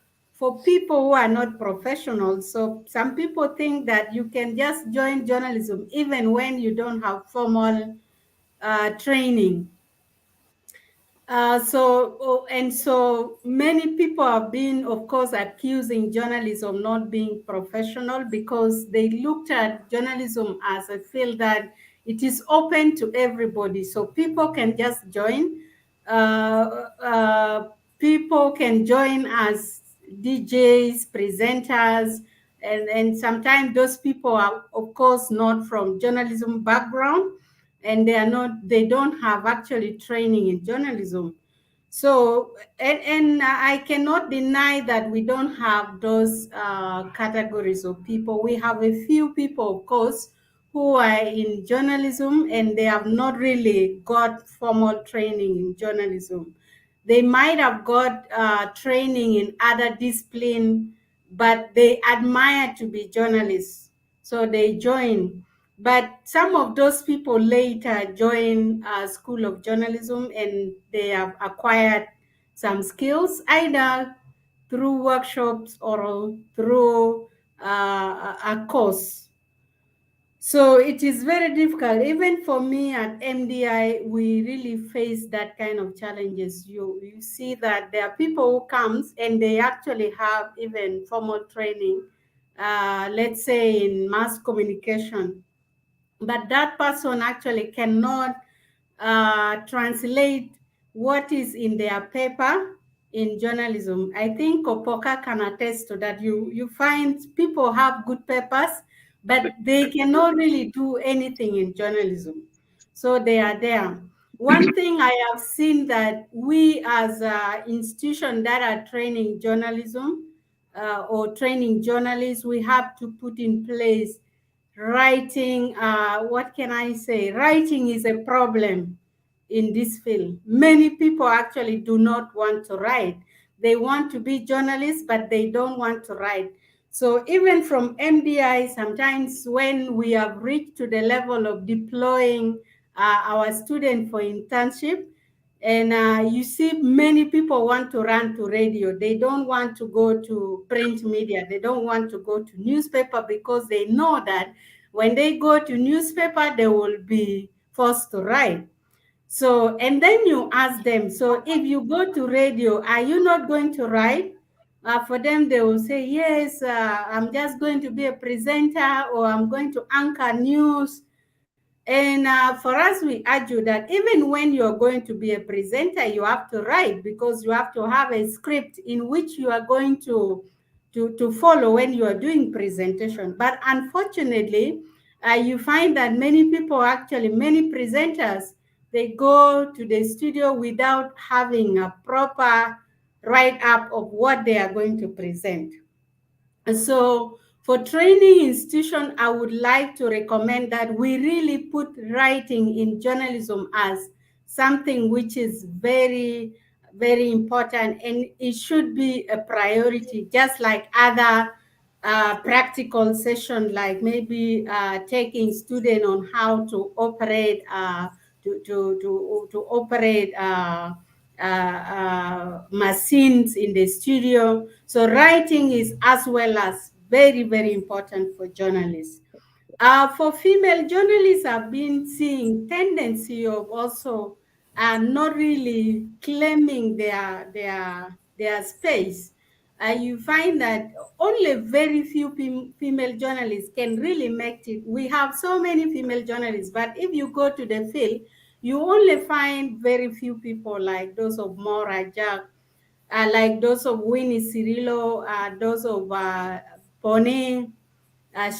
people who are not professionals. So some people think that you can just join journalism even when you don't have formal training. And so many people have been, of course, accusing journalism not being professional because they looked at journalism as a field that it is open to everybody. So people can just join. Uh, uh, People can join as DJs, presenters, and sometimes those people are, of course, not from journalism background, and they don't have actually training in journalism. So, and I cannot deny that we don't have those categories of people. We have a few people, of course, who are in journalism and they have not really got formal training in journalism. They might have got training in other discipline, but they admire to be journalists, so they join. But some of those people later join School of Journalism and they have acquired some skills either through workshops or through a course. So it is very difficult. Even for me at MDI, we really face that kind of challenges. You see that there are people who comes and they actually have even formal training, let's say in mass communication, but that person actually cannot translate what is in their paper in journalism. I think Kopoka can attest to that. You find people have good papers, but they cannot really do anything in journalism. So they are there. One thing I have seen that we as an institution that are training journalism or training journalists, we have to put in place writing. What can I say? Writing is a problem in this field. Many people actually do not want to write. They want to be journalists, but they don't want to write. So even from MDI, sometimes when we have reached to the level of deploying our students for internship, and you see many people want to run to radio. They don't want to go to print media. They don't want to go to newspaper because they know that when they go to newspaper, they will be forced to write. So, and then you ask them, so if you go to radio, are you not going to write? For them, they will say, yes, I'm just going to be a presenter or I'm going to anchor news. And for us, we argue that even when you're going to be a presenter, you have to write because you have to have a script in which you are going to follow when you are doing presentation. But unfortunately, you find that many people actually, many presenters, they go to the studio without having a proper write-up of what they are going to present. So for training institution, I would like to recommend that we really put writing in journalism as something which is very, very important, and it should be a priority, just like other practical session, like maybe taking student on how to operate to operate machines in the studio. So writing is as well as very, very important for journalists. For female journalists, I've been seeing tendency of also not really claiming their space. You find that only very few female journalists can really make it. We have so many female journalists, but if you go to the field, you only find very few people like those of Maura Jack, like those of Winnie Cirillo, those of Pony,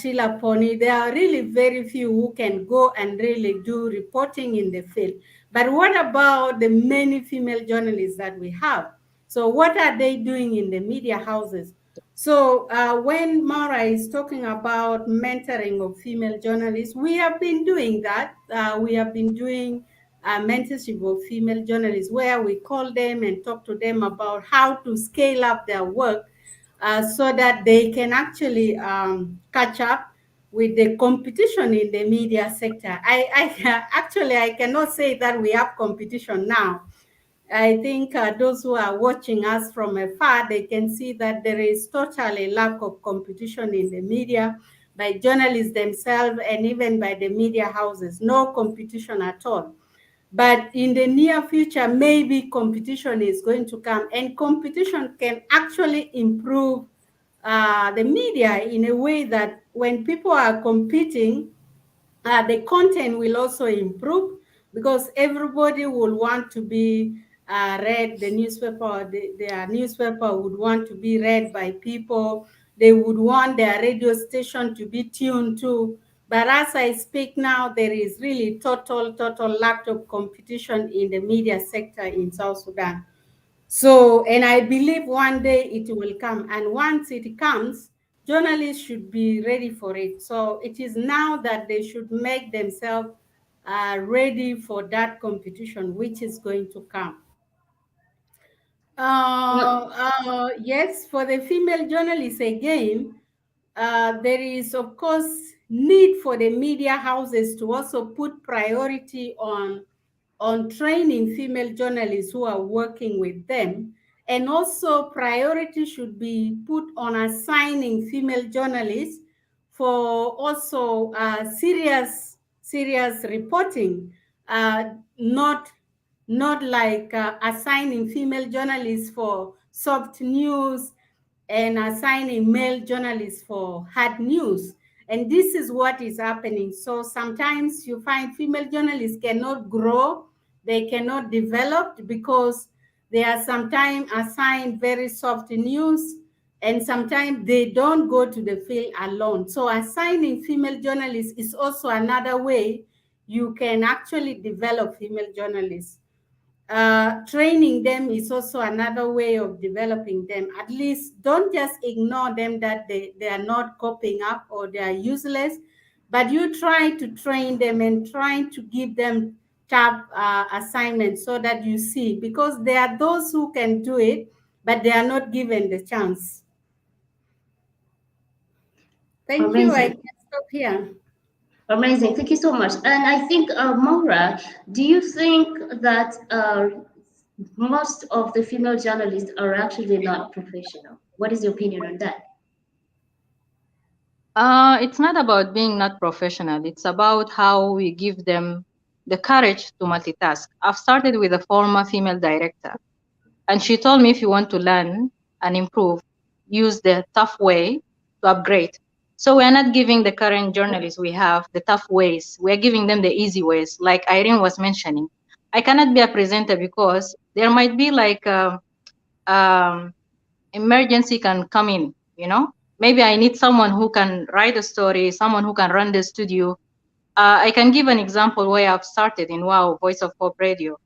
Sheila Pony. There are really very few who can go and really do reporting in the field. But what about the many female journalists that we have? So what are they doing in the media houses? So when Mara is talking about mentoring of female journalists, we have been doing that. We have been doing mentorship of female journalists where we call them and talk to them about how to scale up their work so that they can actually catch up with the competition in the media sector. I actually I cannot say that we have competition now. I think those who are watching us from afar, they can see that there is totally lack of competition in the media by journalists themselves and even by the media houses. No competition at all. But in the near future, maybe competition is going to come, and competition can actually improve the media in a way that when people are competing, the content will also improve because everybody will want to be read. The newspaper, their newspaper would want to be read by people. They would want their radio station to be tuned to. But as I speak now, there is really total lack of competition in the media sector in South Sudan. So, and I believe one day it will come. And once it comes, journalists should be ready for it. So it is now that they should make themselves ready for that competition, which is going to come. Well, Yes, for the female journalists again, there is, of course, need for the media houses to also put priority on training female journalists who are working with them. And also priority should be put on assigning female journalists for also serious reporting, not like assigning female journalists for soft news and assigning male journalists for hard news. And this is what is happening. So sometimes you find female journalists cannot grow, they cannot develop because they are sometimes assigned very soft news, and sometimes they don't go to the field alone. So assigning female journalists is also another way you can actually develop female journalists. Training them is also another way of developing them. At least don't just ignore them that they are not coping up or they are useless, but you try to train them and try to give them tough assignments so that you see, because there are those who can do it, but they are not given the chance. Thank you. I amazing. can stop here. Amazing. Thank you so much. And I think, Maura, do you think that most of the female journalists are actually not professional? What is your opinion on that? It's not about being not professional. It's about how we give them the courage to multitask. I've started with a former female director, and she told me if you want to learn and improve, use the tough way to upgrade. So we're not giving the current journalists we have the tough ways. We're giving them the easy ways, like Irene was mentioning. I cannot be a presenter because there might be like um, emergency can come in, you know? Maybe I need someone who can write a story, someone who can run the studio. I can give an example where I've started in WOW, Voice of Hope Radio.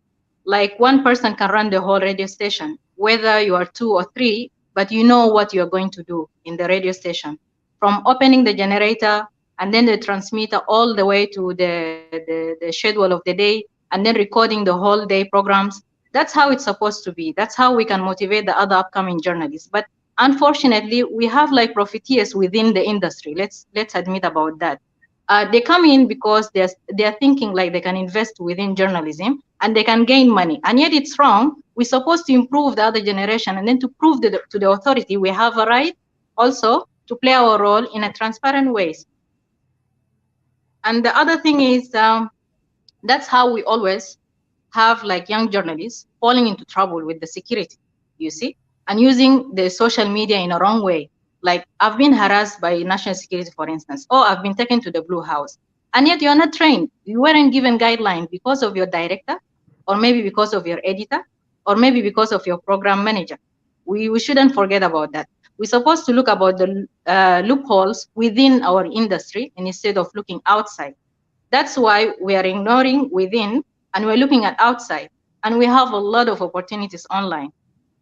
Like one person can run the whole radio station, whether you are two or three, but you know what you're going to do in the radio station. From opening the generator and then the transmitter all the way to the schedule of the day, and then recording the whole day programs. That's how it's supposed to be. That's how we can motivate the other upcoming journalists. But unfortunately, we have like profiteers within the industry. Let's admit about that. They come in because they're thinking like they can invest within journalism and they can gain money, and yet it's wrong. We're supposed to improve the other generation and then to prove to the authority we have a right also to play our role in a transparent ways. And the other thing is that's how we always have like young journalists falling into trouble with the security, you see, and using the social media in a wrong way. Like I've been harassed by national security, for instance, or I've been taken to the Blue House, and yet you're not trained. You weren't given guidelines because of your director, or maybe because of your editor, or maybe because of your program manager. We shouldn't forget about that. We're supposed to look about the loopholes within our industry instead of looking outside. That's why we are ignoring within and we're looking at outside. And we have a lot of opportunities online.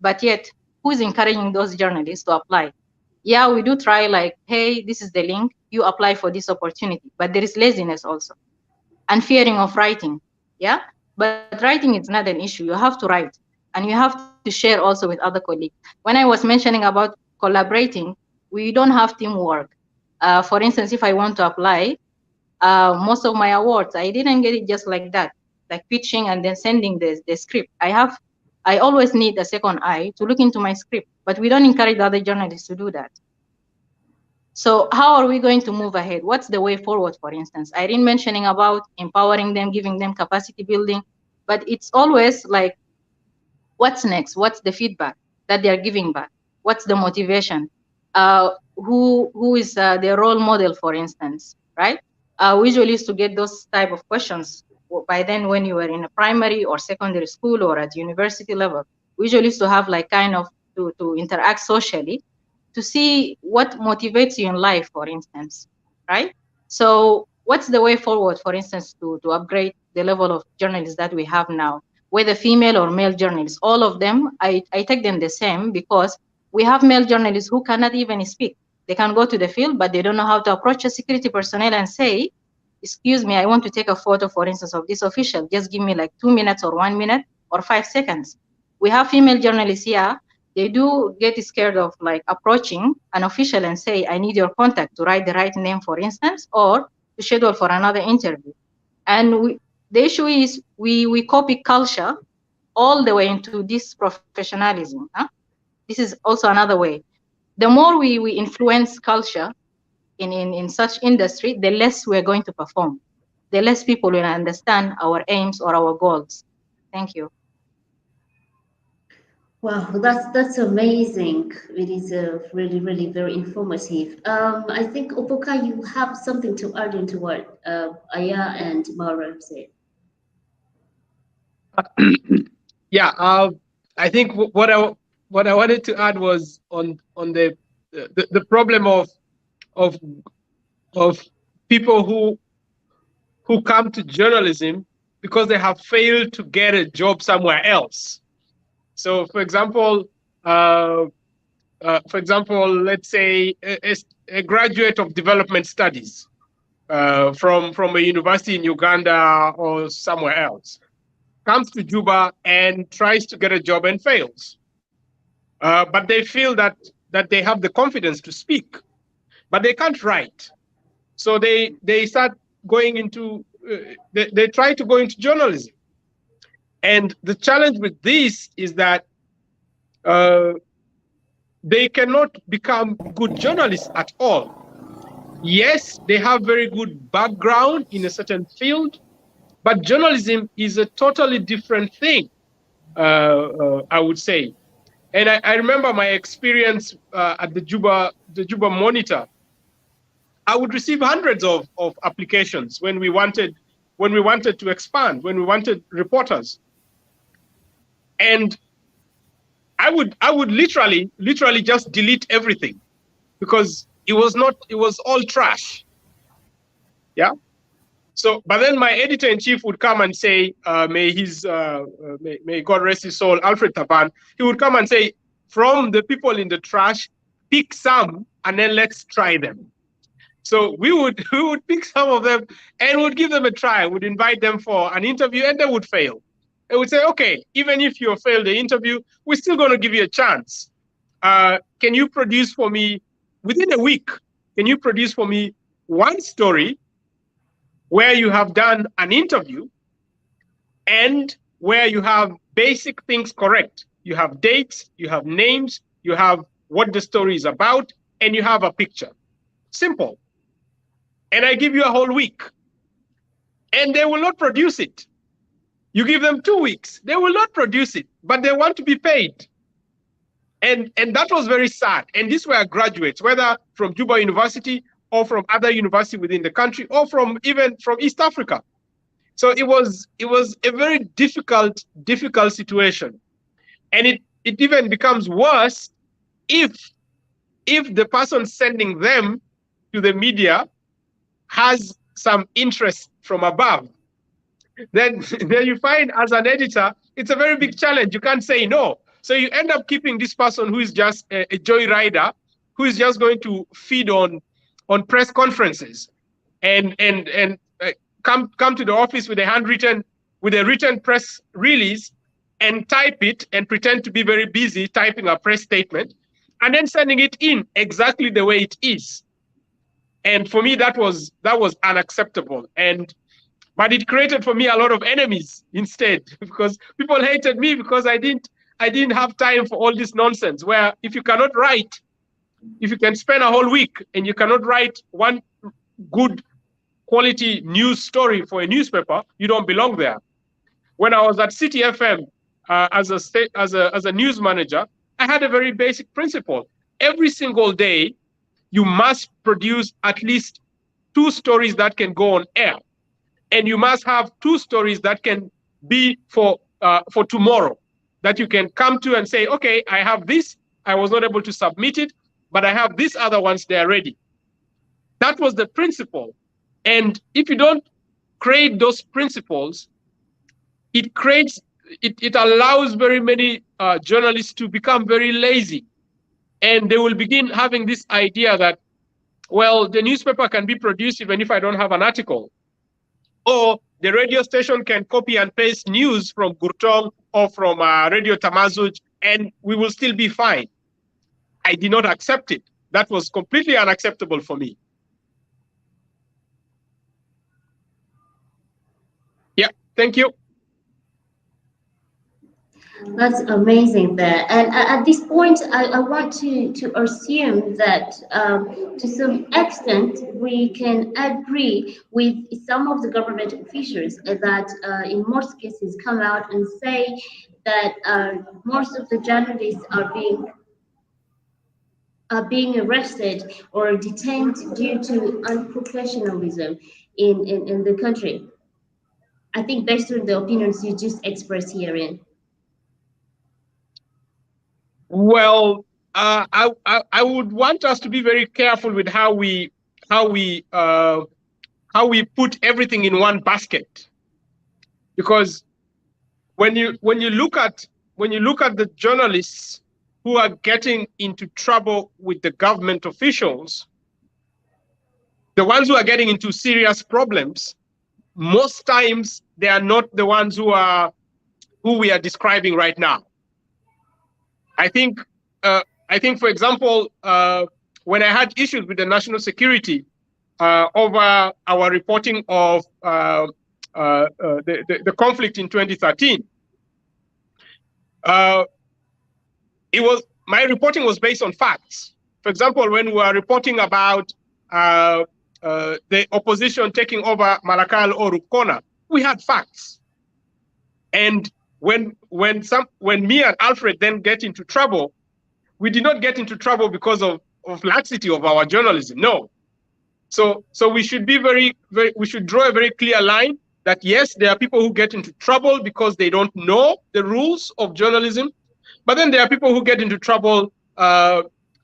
But yet, who is encouraging those journalists to apply? Yeah, we do try like, hey, this is the link, you apply for this opportunity. But there is laziness also and fearing of writing. Yeah, but writing is not an issue. You have to write and you have to share also with other colleagues. When I was mentioning about collaborating, we don't have teamwork. For instance, if I want to apply, most of my awards, I didn't get it just like that, like pitching and then sending the script. I always need a second eye to look into my script, but we don't encourage other journalists to do that. So how are we going to move ahead? What's the way forward, for instance? Irene mentioning about empowering them, giving them capacity building, but it's always like, what's next? What's the feedback that they're giving back? What's the motivation? Who is their role model, for instance, right? We usually used to get those type of questions by then when you were in a primary or secondary school or at university level. We usually used to have like kind of to interact socially to see what motivates you in life, for instance, right? So what's the way forward, for instance, to upgrade the level of journalists that we have now, whether female or male journalists, all of them, I take them the same because we have male journalists who cannot even speak. They can go to the field, but they don't know how to approach a security personnel and say, excuse me, I want to take a photo, for instance, of this official. Just give me like 2 minutes or 1 minute or 5 seconds. We have female journalists here. They do get scared of like approaching an official and say, I need your contact to write the right name, for instance, or to schedule for another interview. And the issue is we copy culture all the way into this professionalism. Huh? This is also another way. The more we influence culture in such industry, the less we're going to perform, the less people will understand our aims or our goals. Thank you. Wow, that's amazing. It is really, really very informative. I think Opoka, you have something to add into what Aya and Mara said. Yeah, I think what I wanted to add was on the problem of of people who come to journalism because they have failed to get a job somewhere else. So, for example, let's say a graduate of development studies from a university in Uganda or somewhere else comes to Juba and tries to get a job and fails. But they feel that they have the confidence to speak, but they can't write. So they start going into they try to go into journalism. And the challenge with this is that they cannot become good journalists at all. Yes, they have very good background in a certain field, but journalism is a totally different thing, I would say. And I remember my experience at the Juba Monitor. I would receive hundreds of applications when we wanted to expand, when we wanted reporters. And I would literally just delete everything because it was all trash. Yeah. So, but then my editor in chief would come and say, may God rest his soul, Alfred Taban, he would come and say, from the people in the trash, pick some and then let's try them. So we would pick some of them and would give them a try, would invite them for an interview, and they would fail. They would say, okay, even if you failed the interview, we're still going to give you a chance. Can you produce for me, within a week, can you produce for me one story where you have done an interview and where you have basic things correct? You have dates, you have names, you have what the story is about, and you have a picture. Simple. And I give you a whole week. And they will not produce it. You give them 2 weeks, they will not produce it, but they want to be paid. And that was very sad. And these were graduates, whether from Juba University or from other universities within the country, or even from East Africa. So it was a very difficult situation. And it even becomes worse if the person sending them to the media has some interest from above. Then you find, as an editor, it's a very big challenge. You can't say no. So you end up keeping this person who is just a joyrider, who is just going to feed on press conferences and come to the office with a written press release and type it and pretend to be very busy typing a press statement and then sending it in exactly the way it is. And for me, that was unacceptable. But it created for me a lot of enemies instead, because people hated me because I didn't have time for all this nonsense. Where if you cannot write, if you can spend a whole week and you cannot write one good quality news story for a newspaper, you don't belong there. When I was at City FM as a news manager, I had a very basic principle. Every single day, you must produce at least 2 stories that can go on air. And you must have 2 stories that can be for tomorrow, that you can come to and say, okay, I have this, I was not able to submit it, but I have these other ones, they are ready. That was the principle. And if you don't create those principles, it allows very many journalists to become very lazy And they will begin having this idea that, well, the newspaper can be produced even if I don't have an article. Or the radio station can copy and paste news from Gurtong or from Radio Tamazuj, and we will still be fine. I did not accept it. That was completely unacceptable for me. Yeah, thank you. That's amazing there. And at this point, I want to assume that to some extent we can agree with some of the government officials that in most cases come out and say that most of the journalists are being arrested or detained due to unprofessionalism in the country. I think based on the opinions you just expressed herein. Well, I would want us to be very careful with how we put everything in one basket, because when you look at the journalists who are getting into trouble with the government officials, the ones who are getting into serious problems, most times they are not the ones who we are describing right now. I think, for example, when I had issues with the national security over our reporting of the conflict in 2013, my reporting was based on facts. For example, when we were reporting about the opposition taking over Malakal or Rukona, we had facts. And when me and Alfred then get into trouble, we did not get into trouble because of laxity of our journalism. No. So we should be we should draw a very clear line that yes, there are people who get into trouble because they don't know the rules of journalism, but then there are people who get into trouble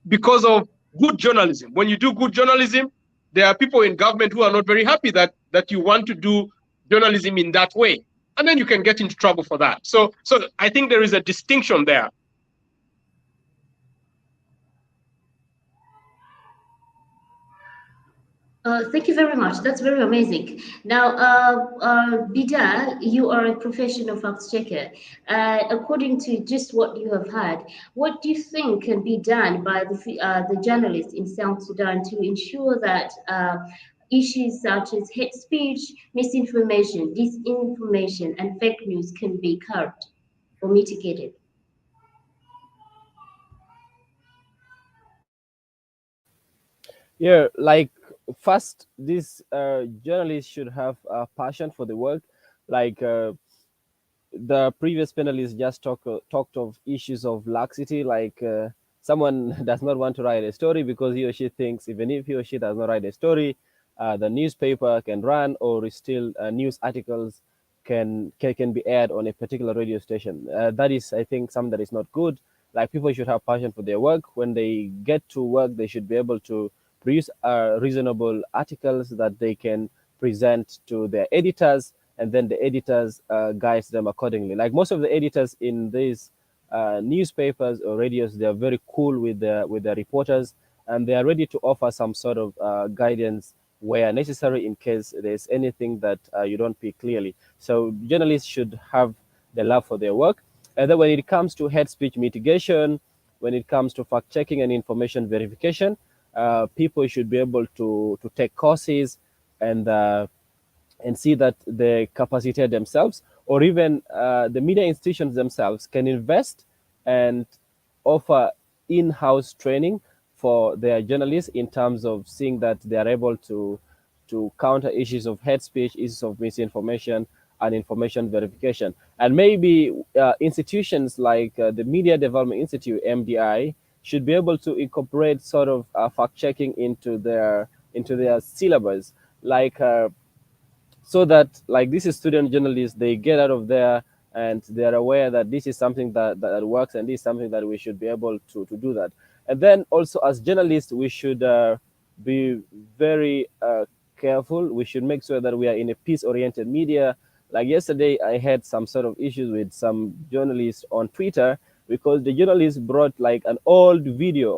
because of good journalism. When you do good journalism, there are people in government who are not very happy that you want to do journalism in that way, and then you can get into trouble for that. So I think there is a distinction there. Thank you very much. That's very amazing. Now, Bida, you are a professional fact checker. According to just what you have heard, what do you think can be done by the journalists in South Sudan to ensure that issues such as hate speech, misinformation, disinformation, and fake news can be curbed or mitigated? Yeah, like first, these journalists should have a passion for the work. Like the previous panelists just talked of issues of laxity, like someone does not want to write a story because he or she thinks even if he or she does not write a story, the newspaper can run, or still news articles can be aired on a particular radio station. That is, I think, something that is not good. Like people should have passion for their work. When they get to work, they should be able to produce reasonable articles that they can present to their editors, and then the editors guide them accordingly. Like most of the editors in these newspapers or radios, they are very cool with their reporters, and they are ready to offer some sort of guidance where necessary in case there's anything that you don't pick clearly. So journalists should have the love for their work. And then when it comes to hate speech mitigation, when it comes to fact checking and information verification, people should be able to take courses and see that they capacitate themselves, or even the media institutions themselves can invest and offer in-house training for their journalists in terms of seeing that they are able to counter issues of hate speech, issues of misinformation, and information verification. And maybe institutions like the Media Development Institute, MDI, should be able to incorporate sort of fact checking into their syllabus, like so that like this is student journalists, they get out of there and they are aware that this is something that works, and this is something that we should be able to do that. And then also as journalists, we should be very careful. We should make sure that we are in a peace-oriented media. Like yesterday, I had some sort of issues with some journalists on Twitter. because the journalist brought like an old video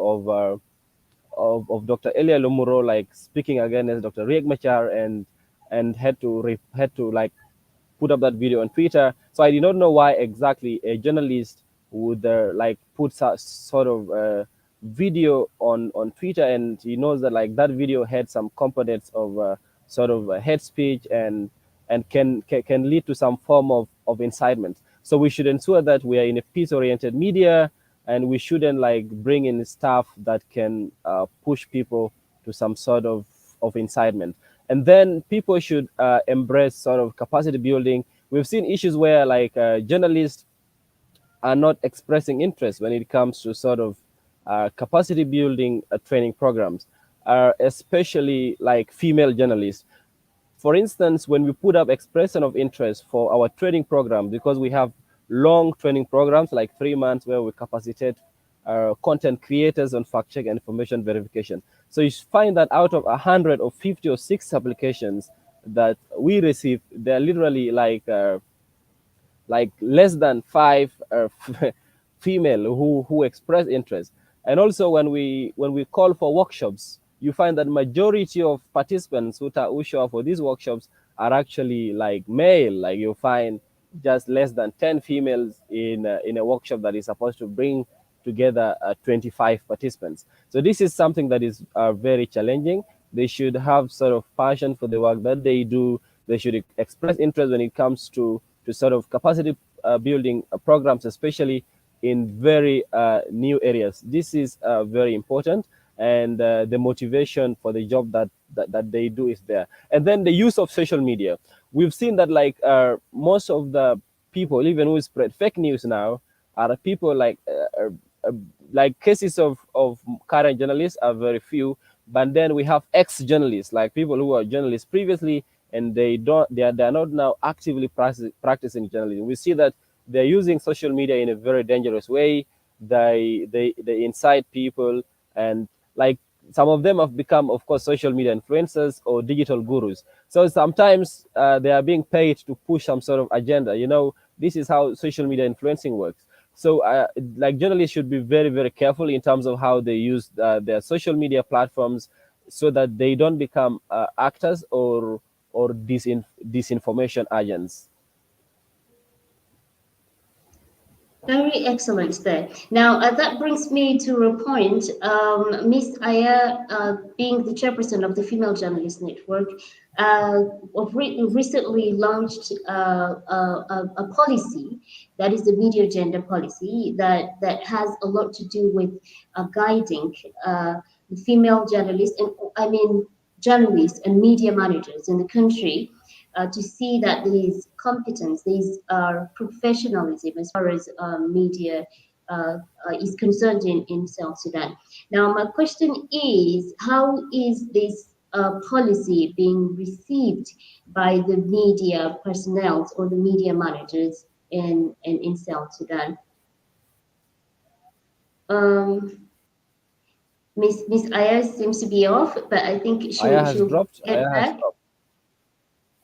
of Dr. Elia Lomuro like speaking against Dr. Riek Machar, and had to like put up that video on Twitter. So I did not know why exactly a journalist would like put sort of video on Twitter, and he knows that like that video had some components of sort of hate speech, and can lead to some form of incitement. So we should ensure that we are in a peace-oriented media, and we shouldn't like bring in stuff that can push people to some sort of incitement. And then people should embrace sort of capacity building. We've seen issues where like journalists are not expressing interest when it comes to sort of capacity building training programs, especially like female journalists. For instance, when we put up expression of interest for our training program, because we have long training programs like 3 months where we capacitate content creators on fact check and information verification. So you find that out of 100 or 50 or 6 applications that we receive, they're literally like less than 5 female who express interest. And also when we call for workshops, you find that majority of participants who show up for these workshops are actually like male. Like you find just less than 10 females in a workshop that is supposed to bring together 25 participants. So this is something that is very challenging. They should have sort of passion for the work that they do. They should express interest when it comes to sort of capacity building programs, especially in very new areas. This is very important, and the motivation for the job that they do is there. And then the use of social media. We've seen that like most of the people, even who spread fake news now, are people like cases of current journalists are very few, but then we have ex-journalists, like people who are journalists previously, and they are not now actively practicing journalism. We see that they're using social media in a very dangerous way. They incite people, and like some of them have become, of course, social media influencers or digital gurus. So sometimes they are being paid to push some sort of agenda. This is how social media influencing works. So like journalists should be very, very careful in terms of how they use their social media platforms, so that they don't become actors or disinformation agents. Very excellent there. Now, that brings me to a point. Ms. Aya, being the chairperson of the Female Journalist Network, recently launched a policy that is the media gender policy that has a lot to do with guiding the female journalists, and I mean journalists and media managers in the country, to see that these competence, these professionalism as far as media is concerned in South Sudan. Now, my question is, how is this policy being received by the media personnel or the media managers in South Sudan? Miss Aya seems to be off, but I think she'll get back.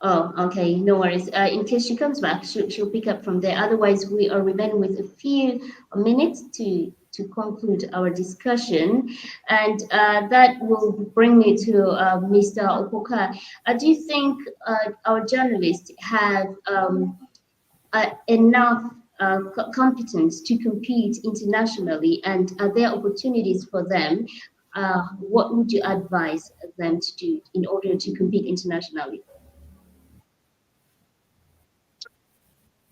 Oh, okay, no worries. In case she comes back, she'll pick up from there. Otherwise, we are remaining with a few minutes to conclude our discussion, and that will bring me to Mr. Opoka. Do you think our journalists have enough competence to compete internationally, and are there opportunities for them? What would you advise them to do in order to compete internationally?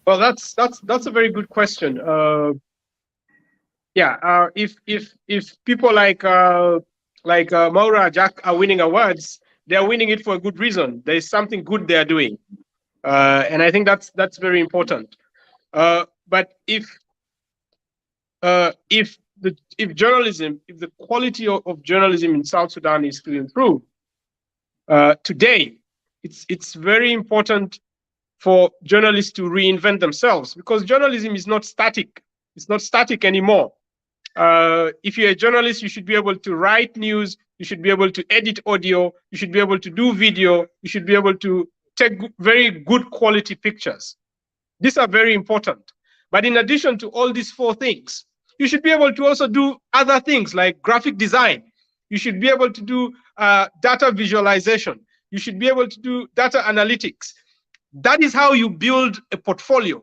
Well, that's a very good question. If people like Maura Jack are winning awards, they are winning it for a good reason. There is something good they are doing, and I think that's very important. But if journalism, if the quality of journalism in South Sudan is to improve, today it's very important for journalists to reinvent themselves, because journalism is not static. It's not static anymore. If you're a journalist, you should be able to write news, you should be able to edit audio, you should be able to do video, you should be able to take very good quality pictures. These are very important. But in addition to all these four things, you should be able to also do other things like graphic design. You should be able to do data visualization. You should be able to do data analytics. That is how you build a portfolio.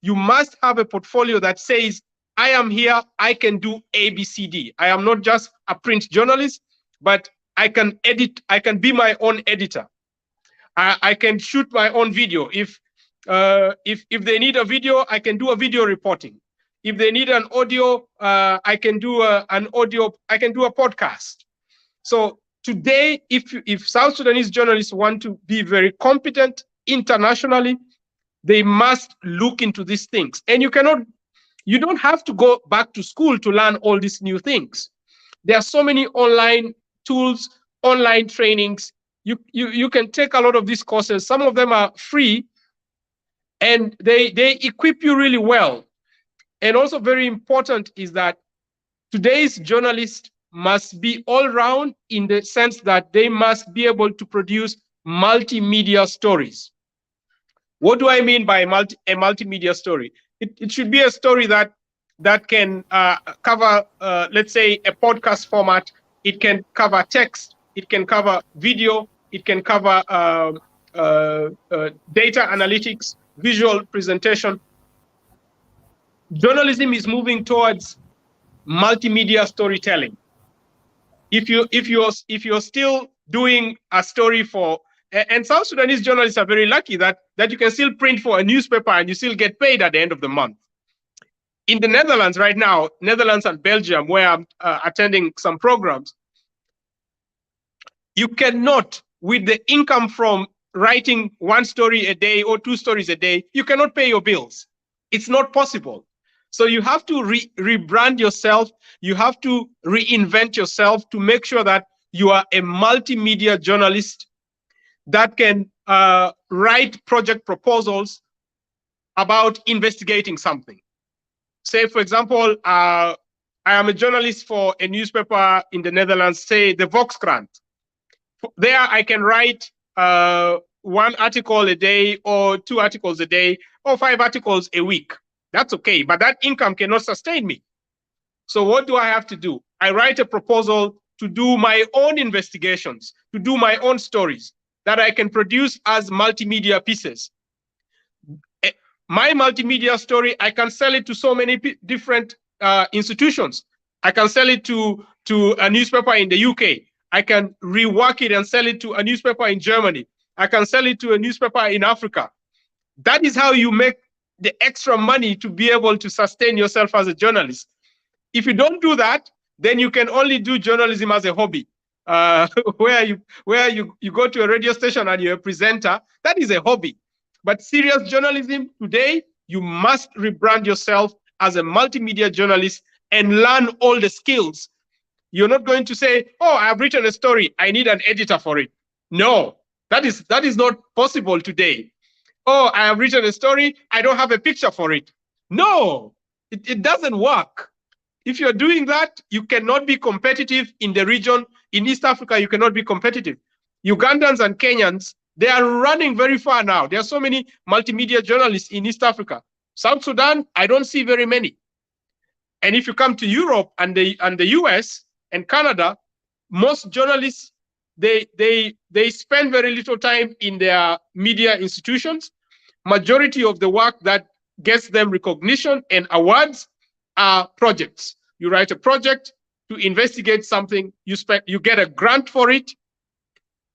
You must have a portfolio that says, I am here, I can do A, B, C, D. I am not just a print journalist, but I can edit, I can be my own editor. I can shoot my own video. If they need a video, I can do a video reporting. If they need an audio, I can do an audio. I can do a podcast. So today, if South Sudanese journalists want to be very competent internationally, they must look into these things. And you don't have to go back to school to learn all these new things. There are so many online tools, online trainings. You can take a lot of these courses. Some of them are free, and they equip you really well. And also very important is that today's journalists must be all round in the sense that they must be able to produce multimedia stories. What do I mean by a multimedia story? It should be a story that can cover, let's say, a podcast format. It can cover text. It can cover video. It can cover data analytics, visual presentation. Journalism is moving towards multimedia storytelling. If you're still doing a story for, and South Sudanese journalists are very lucky that you can still print for a newspaper and you still get paid at the end of the month. In the Netherlands right now, Netherlands and Belgium, where I'm attending some programs, you cannot, with the income from writing one story a day or two stories a day, you cannot pay your bills. It's not possible. So you have to rebrand yourself. You have to reinvent yourself to make sure that you are a multimedia journalist that can write project proposals about investigating something. Say, for example, I am a journalist for a newspaper in the Netherlands, say the Volkskrant. There I can write one article a day or two articles a day or 5 articles a week. That's okay, but that income cannot sustain me. So what do I have to do? I write a proposal to do my own investigations, to do my own stories that I can produce as multimedia pieces. My multimedia story, I can sell it to so many different institutions. I can sell it to a newspaper in the UK. I can rework it and sell it to a newspaper in Germany. I can sell it to a newspaper in Africa. That is how you make the extra money to be able to sustain yourself as a journalist. If you don't do that, then you can only do journalism as a hobby, where you go to a radio station and you're a presenter. That is a hobby. But serious journalism today, you must rebrand yourself as a multimedia journalist and learn all the skills. You're not going to say, oh, I've written a story, I need an editor for it. No, that is not possible today. Oh, I have written a story, I don't have a picture for it. No, it doesn't work. If you're doing that, you cannot be competitive in the region. In East Africa, you cannot be competitive. Ugandans and Kenyans, they are running very far now. There are so many multimedia journalists in East Africa. South Sudan, I don't see very many. And if you come to Europe and the US and Canada, most journalists, they spend very little time in their media institutions. Majority of the work that gets them recognition and awards are projects. You write a project to investigate something, you get a grant for it,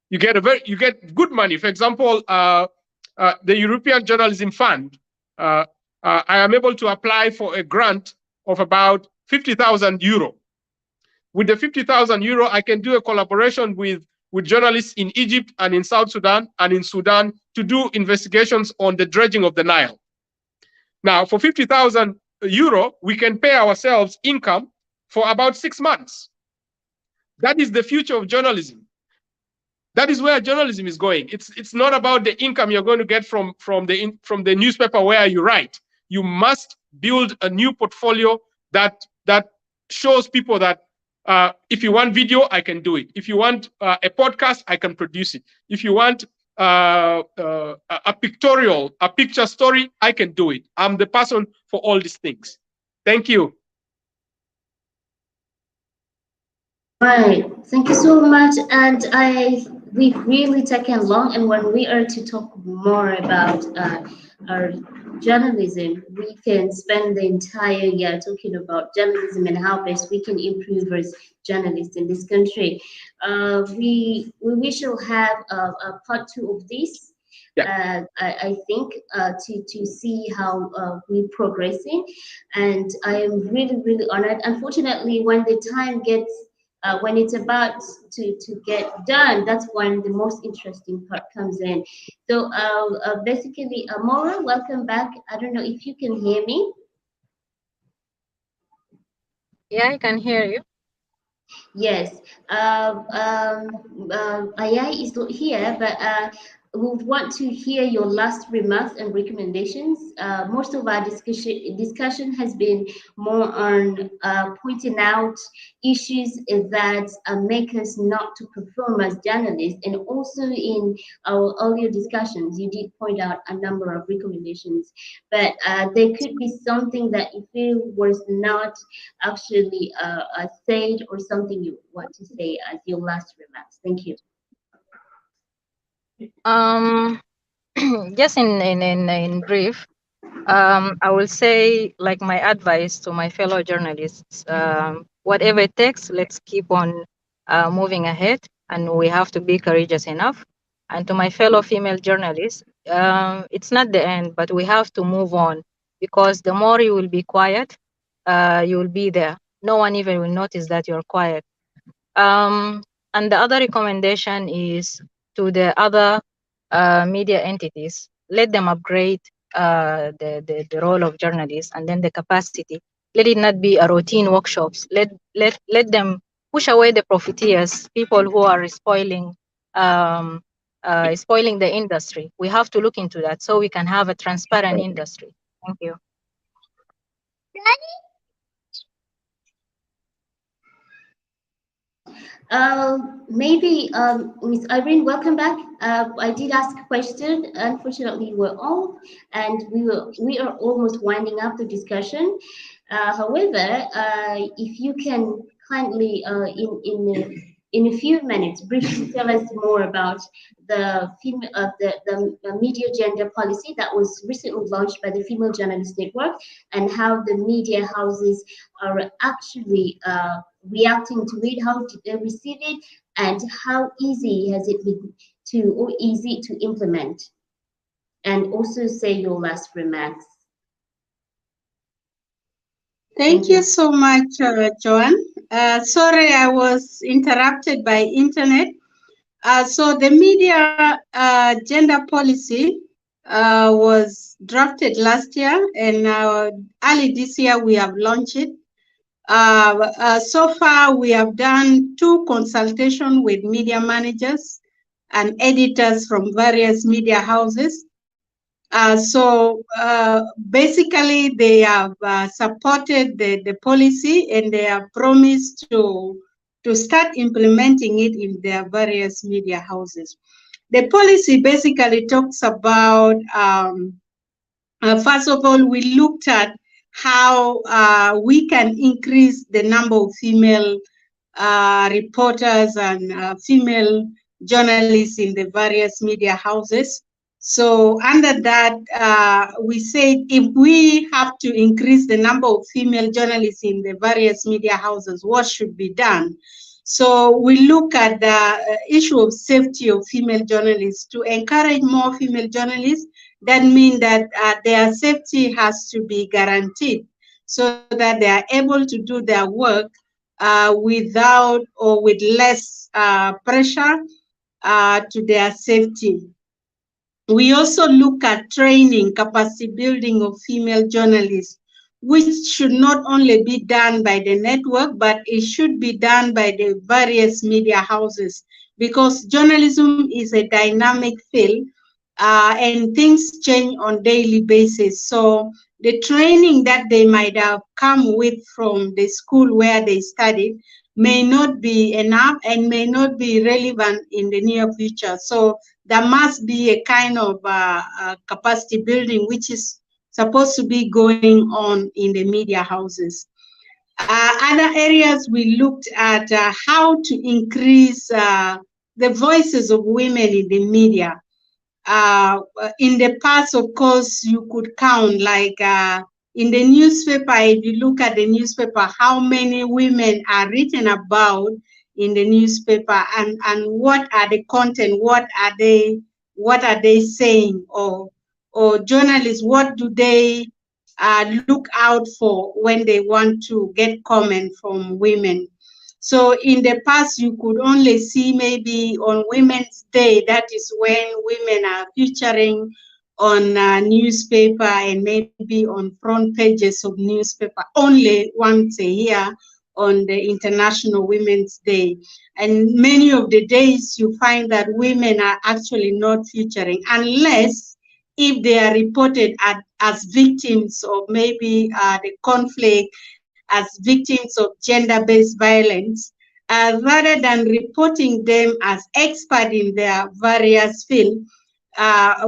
you get good money. For example, the European Journalism Fund, I am able to apply for a grant of about 50,000 euro. With the 50,000 euro, I can do a collaboration with journalists in Egypt and in South Sudan and in Sudan to do investigations on the dredging of the Nile. Now, for 50,000 euro, we can pay ourselves income for about 6 months. That is the future of journalism. That is where journalism is going. It's not about the income you're going to get from the newspaper where you write. You must build a new portfolio that shows people that if you want video, I can do it. If you want a podcast, I can produce it. If you want a pictorial, a picture story, I can do it. I'm the person for all these things. Thank you. Right. Thank you so much. And we've really taken long. And when we are to talk more about our journalism, we can spend the entire year talking about journalism and how best we can improve as journalists in this country. We shall have a part two of this. Yeah. I think to see how we're progressing, and I am really really honored. Unfortunately, when the time gets when it's about to get done, that's when the most interesting part comes in. So basically, Maura, welcome back. I don't know if you can hear me. Yeah, I can hear you. Yes. Ayai is not here, but we want to hear your last remarks and recommendations. Most of our discussion has been more on pointing out issues that make us not to perform as journalists, and also in our earlier discussions, you did point out a number of recommendations, but there could be something that you feel was not actually said, or something you want to say as your last remarks. Thank you. Um, just in brief, I will say, like, my advice to my fellow journalists, whatever it takes, let's keep on moving ahead, and we have to be courageous enough. And to my fellow female journalists, it's not the end, but we have to move on, because the more you will be quiet, you will be there. No one even will notice that you're quiet. Um, and the other recommendation is to the other media entities, let them upgrade the role of journalists, and then the capacity. Let it not be a routine workshops. Let them push away the profiteers, people who are um, spoiling the industry. We have to look into that so we can have a transparent industry. Thank you. Maybe Ms. Irene, welcome back. I did ask a question. Unfortunately, we're off, and we are almost winding up the discussion. However, if you can kindly in a few minutes briefly tell us more about the media gender policy that was recently launched by the Female Journalist Network, and how the media houses are actually reacting to it, how did they receive it, and how easy has it been or easy to implement? And also say your last remarks. Thank you so much, Joanne. Sorry, I was interrupted by internet. So the media gender policy was drafted last year, and early this year we have launched it. So far, we have done 2 consultations with media managers and editors from various media houses. Basically, they have supported the policy, and they have promised to start implementing it in their various media houses. The policy basically talks about, first of all, we looked at how we can increase the number of female reporters and female journalists in the various media houses. So under that, we said if we have to increase the number of female journalists in the various media houses, what should be done? So we look at the issue of safety of female journalists. To encourage more female journalists, that means that their safety has to be guaranteed, so that they are able to do their work without or with less pressure to their safety. We also look at training, capacity building of female journalists, which should not only be done by the network, but it should be done by the various media houses, because journalism is a dynamic field and things change on daily basis. So the training that they might have come with from the school where they studied may not be enough and may not be relevant in the near future. So there must be a kind of capacity building which is supposed to be going on in the media houses. Other areas we looked at how to increase the voices of women in the media. In the past, of course, you could count like in the newspaper, if you look at the newspaper, how many women are written about in the newspaper, and what are the content, what are they saying, or journalists, what do they look out for when they want to get comment from women. So in the past, you could only see maybe on Women's Day, that is when women are featuring on newspaper and maybe on front pages of newspaper only once a year on the International Women's Day. And many of the days you find that women are actually not featuring unless if they are reported as victims of maybe the conflict, as victims of gender-based violence, rather than reporting them as experts in their various fields.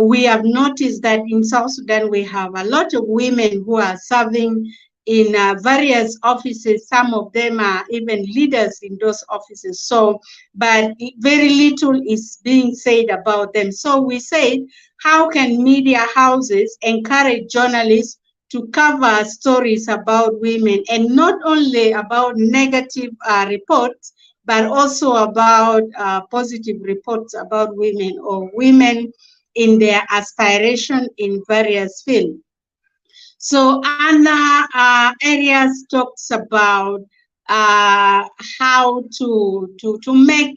We have noticed that in South Sudan, we have a lot of women who are serving in various offices. Some of them are even leaders in those offices. So, but very little is being said about them. So we said, how can media houses encourage journalists to cover stories about women, and not only about negative reports, but also about positive reports about women or women in their aspiration in various fields. So other areas talks about how to make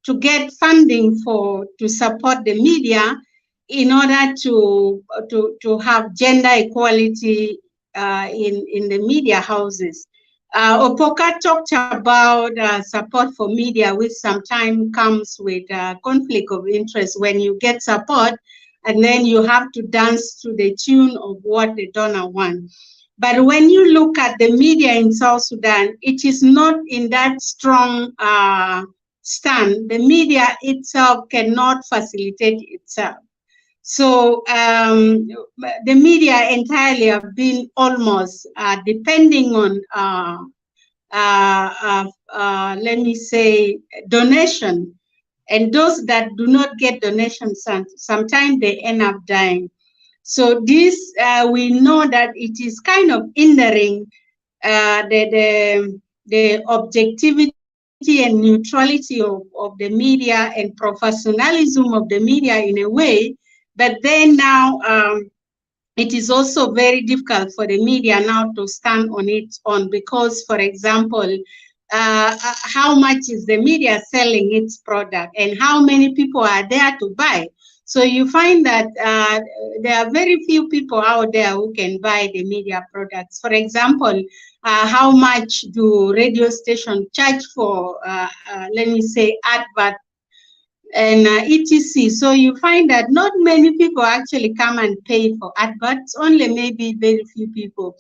to get funding to support the media in order to have gender equality in the media houses. Opoka talked about support for media, which sometimes comes with conflict of interest when you get support and then you have to dance to the tune of what the donor wants. But when you look at the media in South Sudan, it is not in that strong stand. The media itself cannot facilitate itself. So the media entirely have been almost depending on, let me say, donation. And those that do not get donations, sometimes they end up dying. So this, we know that it is kind of hindering the objectivity and neutrality of the media and professionalism of the media in a way. But then now, it is also very difficult for the media now to stand on its own because, for example, how much is the media selling its product and how many people are there to buy? So you find that there are very few people out there who can buy the media products. For example, how much do radio stations charge for, let me say, advert and etc. So you find that not many people actually come and pay for adverts, only maybe very few people.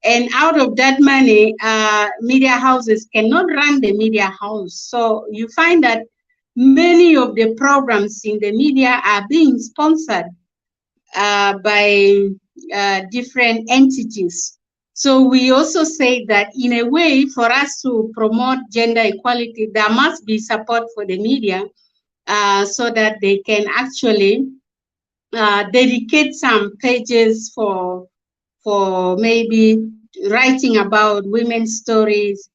And out of that money, media houses cannot run the media house. So you find that many of the programs in the media are being sponsored by different entities. So we also say that in a way, for us to promote gender equality, there must be support for the media so that they can actually dedicate some pages for maybe writing about women's stories,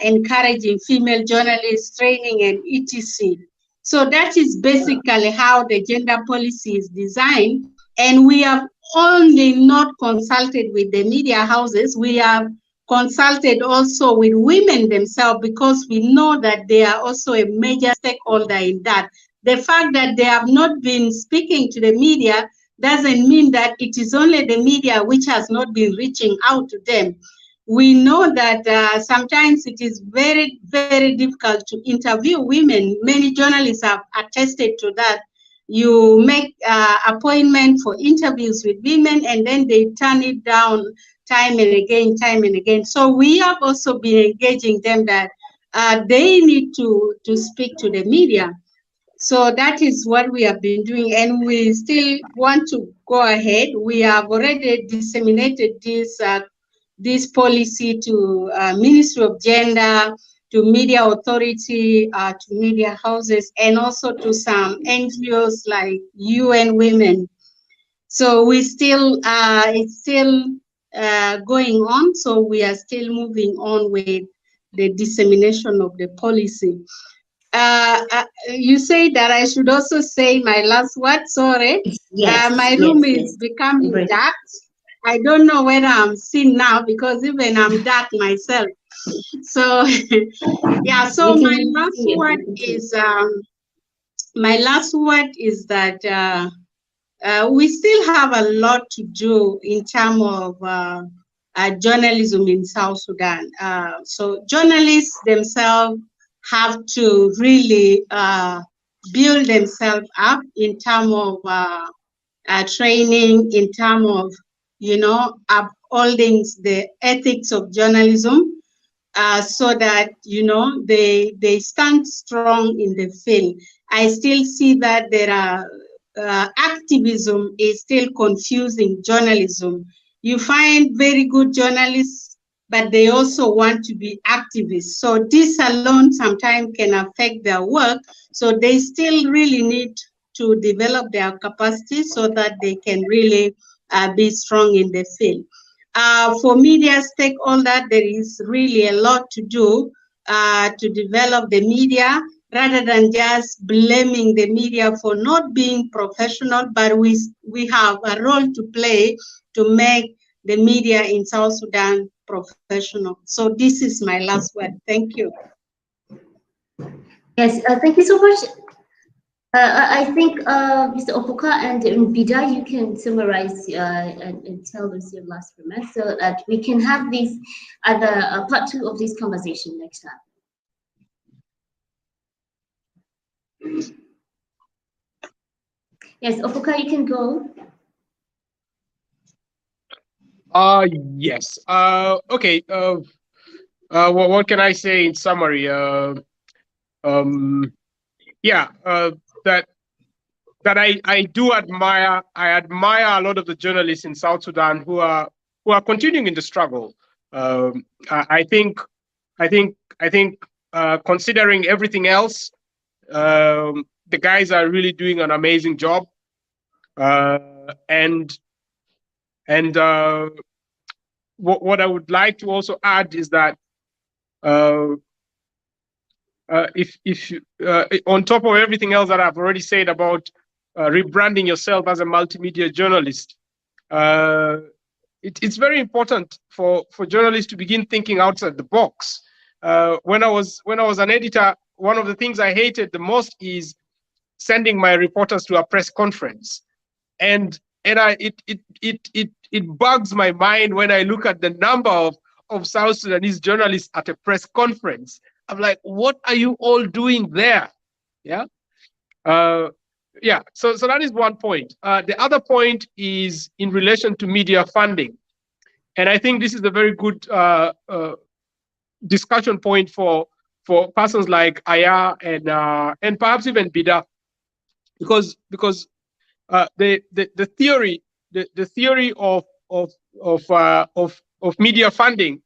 encouraging female journalists, training, and etc. So that is basically how the gender policy is designed. And we have only not consulted with the media houses. We have consulted also with women themselves because we know that they are also a major stakeholder in that. The fact that they have not been speaking to the media doesn't mean that it is only the media which has not been reaching out to them. We know that sometimes it is very, very difficult to interview women. Many journalists have attested to that. you make appointment for interviews with women, and then they turn it down time and again, time and again. So we have also been engaging them that they need to speak to the media. So that is what we have been doing, and we still want to go ahead. We have already disseminated this policy to Ministry of Gender, to Media Authority, to media houses, and also to some NGOs like UN Women. So we still, it's still going on. So we are still moving on with the dissemination of the policy. You say that I should also say my last word. Sorry, Yes, my yes, room yes. is becoming Great. dark. I don't know whether I'm seen now because even I'm dark myself. So yeah. So We my can last see word everything. is that we still have a lot to do in terms of journalism in South Sudan. So journalists themselves have to really build themselves up in terms of training, in terms of, upholding the ethics of journalism, so that they stand strong in the field. I still see that there are activism is still confusing journalism. You find very good journalists, but they also want to be activists. So this alone sometimes can affect their work. So they still really need to develop their capacity so that they can really be strong in the field. For media stakeholder, there is really a lot to do to develop the media rather than just blaming the media for not being professional, but we have a role to play to make the media in South Sudan professional. So this is my last word. Thank you. Yes, thank you so much. I think Mr. Opoka and Bida, you can summarize and tell us your last remarks so that we can have this other part two of this conversation next time. Yes, Opoka, you can go. Yes. Okay. What can I say in summary? Um, yeah. That I do admire. I admire a lot of the journalists in South Sudan who are continuing in the struggle. I think considering everything else, the guys are really doing an amazing job. And what I would like to also add is that if on top of everything else that I've already said about rebranding yourself as a multimedia journalist, it's very important for journalists to begin thinking outside the box. When I was an editor, one of the things I hated the most is sending my reporters to a press conference, and it bugs my mind when I look at the number of South Sudanese journalists at a press conference. I'm like, what are you all doing there? Yeah. Yeah. So that is one point. The other point is in relation to media funding, and I think this is a very good discussion point for persons like Aya and perhaps even Bida, because the theory of media funding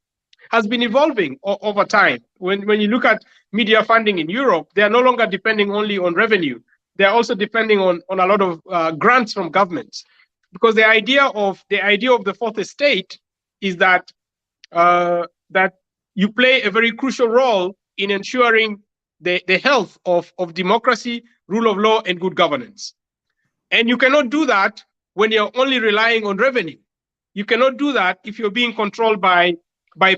has been evolving over time. When you look at media funding in Europe, they are no longer depending only on revenue. They are also depending on a lot of grants from governments, because the idea of the fourth estate is that that you play a very crucial role in ensuring the health of democracy, rule of law, and good governance. And you cannot do that when you're only relying on revenue. You cannot do that if you're being controlled by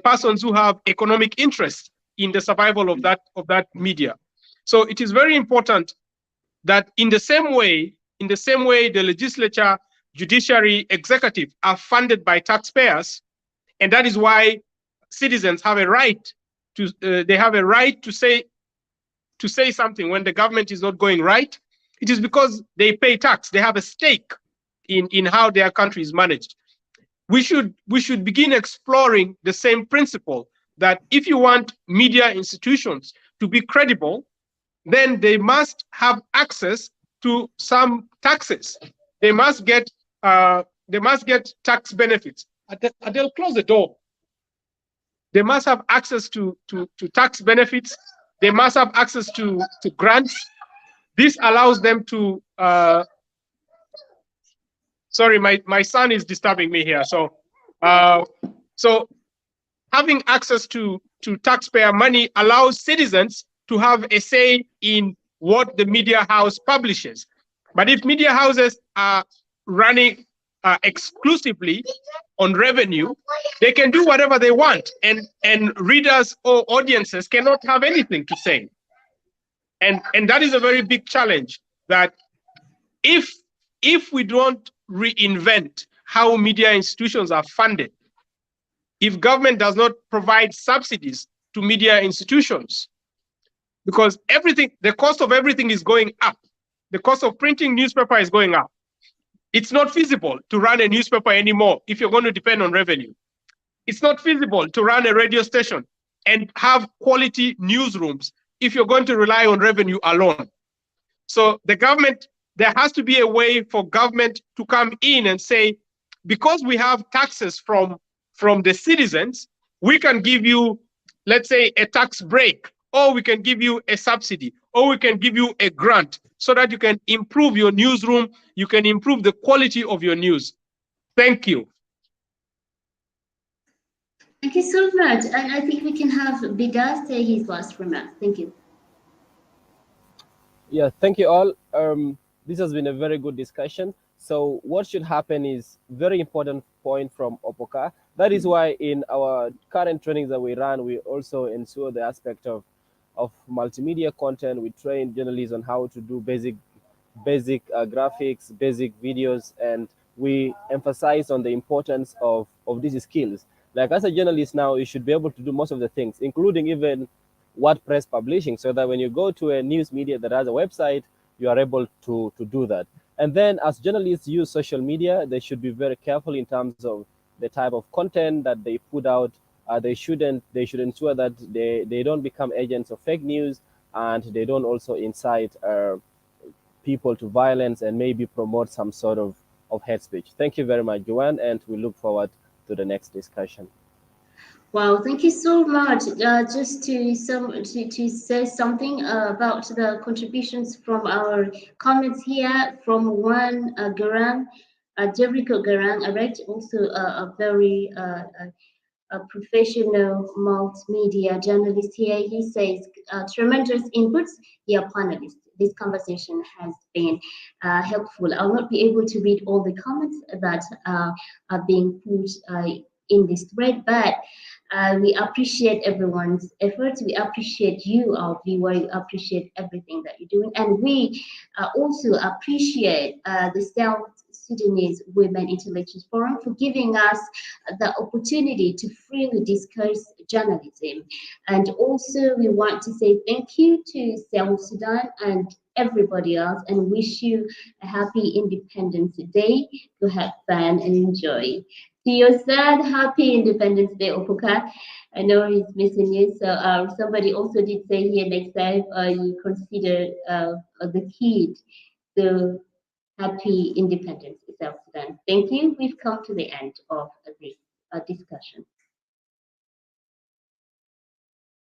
persons who have economic interest in the survival of that media. So it is very important that in the same way the legislature, judiciary, executive are funded by taxpayers, and that is why citizens have a right to say something when the government is not going right. It is because they pay tax. They have a stake in how their country is managed. We should begin exploring the same principle, that if you want media institutions to be credible, then they must have access to some taxes. They must get tax benefits. Adele, close the door. They must have access to tax benefits. They must have access to grants. This allows them to sorry, my son is disturbing me here. So having access to taxpayer money allows citizens to have a say in what the media house publishes. But if media houses are running exclusively on revenue, they can do whatever they want, and readers or audiences cannot have anything to say. And that is a very big challenge, that if we don't reinvent how media institutions are funded, if government does not provide subsidies to media institutions, because the cost of everything is going up. The cost of printing newspaper is going up. It's not feasible to run a newspaper anymore if you're going to depend on revenue. It's not feasible to run a radio station and have quality newsrooms if you're going to rely on revenue alone. So there has to be a way for government to come in and say, because we have taxes from the citizens, we can give you, let's say, a tax break, or we can give you a subsidy, or we can give you a grant, so that you can improve your newsroom, you can improve the quality of your news. Thank you. Thank you so much. And I think we can have Bidas say his last remarks. Thank you. Yeah, thank you all. This has been a very good discussion. So what should happen is very important point from Opoka. That is why in our current trainings that we run, we also ensure the aspect of multimedia content. We train journalists on how to do basic graphics, basic videos, and we emphasize on the importance of these skills. Like as a journalist now, you should be able to do most of the things, including even WordPress publishing, so that when you go to a news media that has a website, you are able to do that. And then as journalists use social media, they should be very careful in terms of the type of content that they put out. They should ensure that they don't become agents of fake news, and they don't also incite people to violence and maybe promote some sort of hate speech. Thank you very much, Joanne, and we look forward to the next discussion. Wow, thank you so much. Just to say something about the contributions from our comments here, from one Garang, Jericho Garang, right? Also a very a professional multimedia journalist here. He says tremendous inputs. Dear panelists, this conversation has been helpful. I'll not be able to read all the comments that are being put in this thread, but we appreciate everyone's efforts. We appreciate you, our viewer. We appreciate everything that you're doing. And we also appreciate the South Sudanese Women Intellectuals Forum for giving us the opportunity to freely discuss journalism. And also, we want to say thank you to South Sudan and everybody else, and wish you a happy Independence Day. Go have fun and enjoy. To your son, happy Independence Day, Opoka. I know he's missing you. So somebody also did say here next time you consider the kid. So happy independence, South Sudan. Thank you. We've come to the end of this discussion.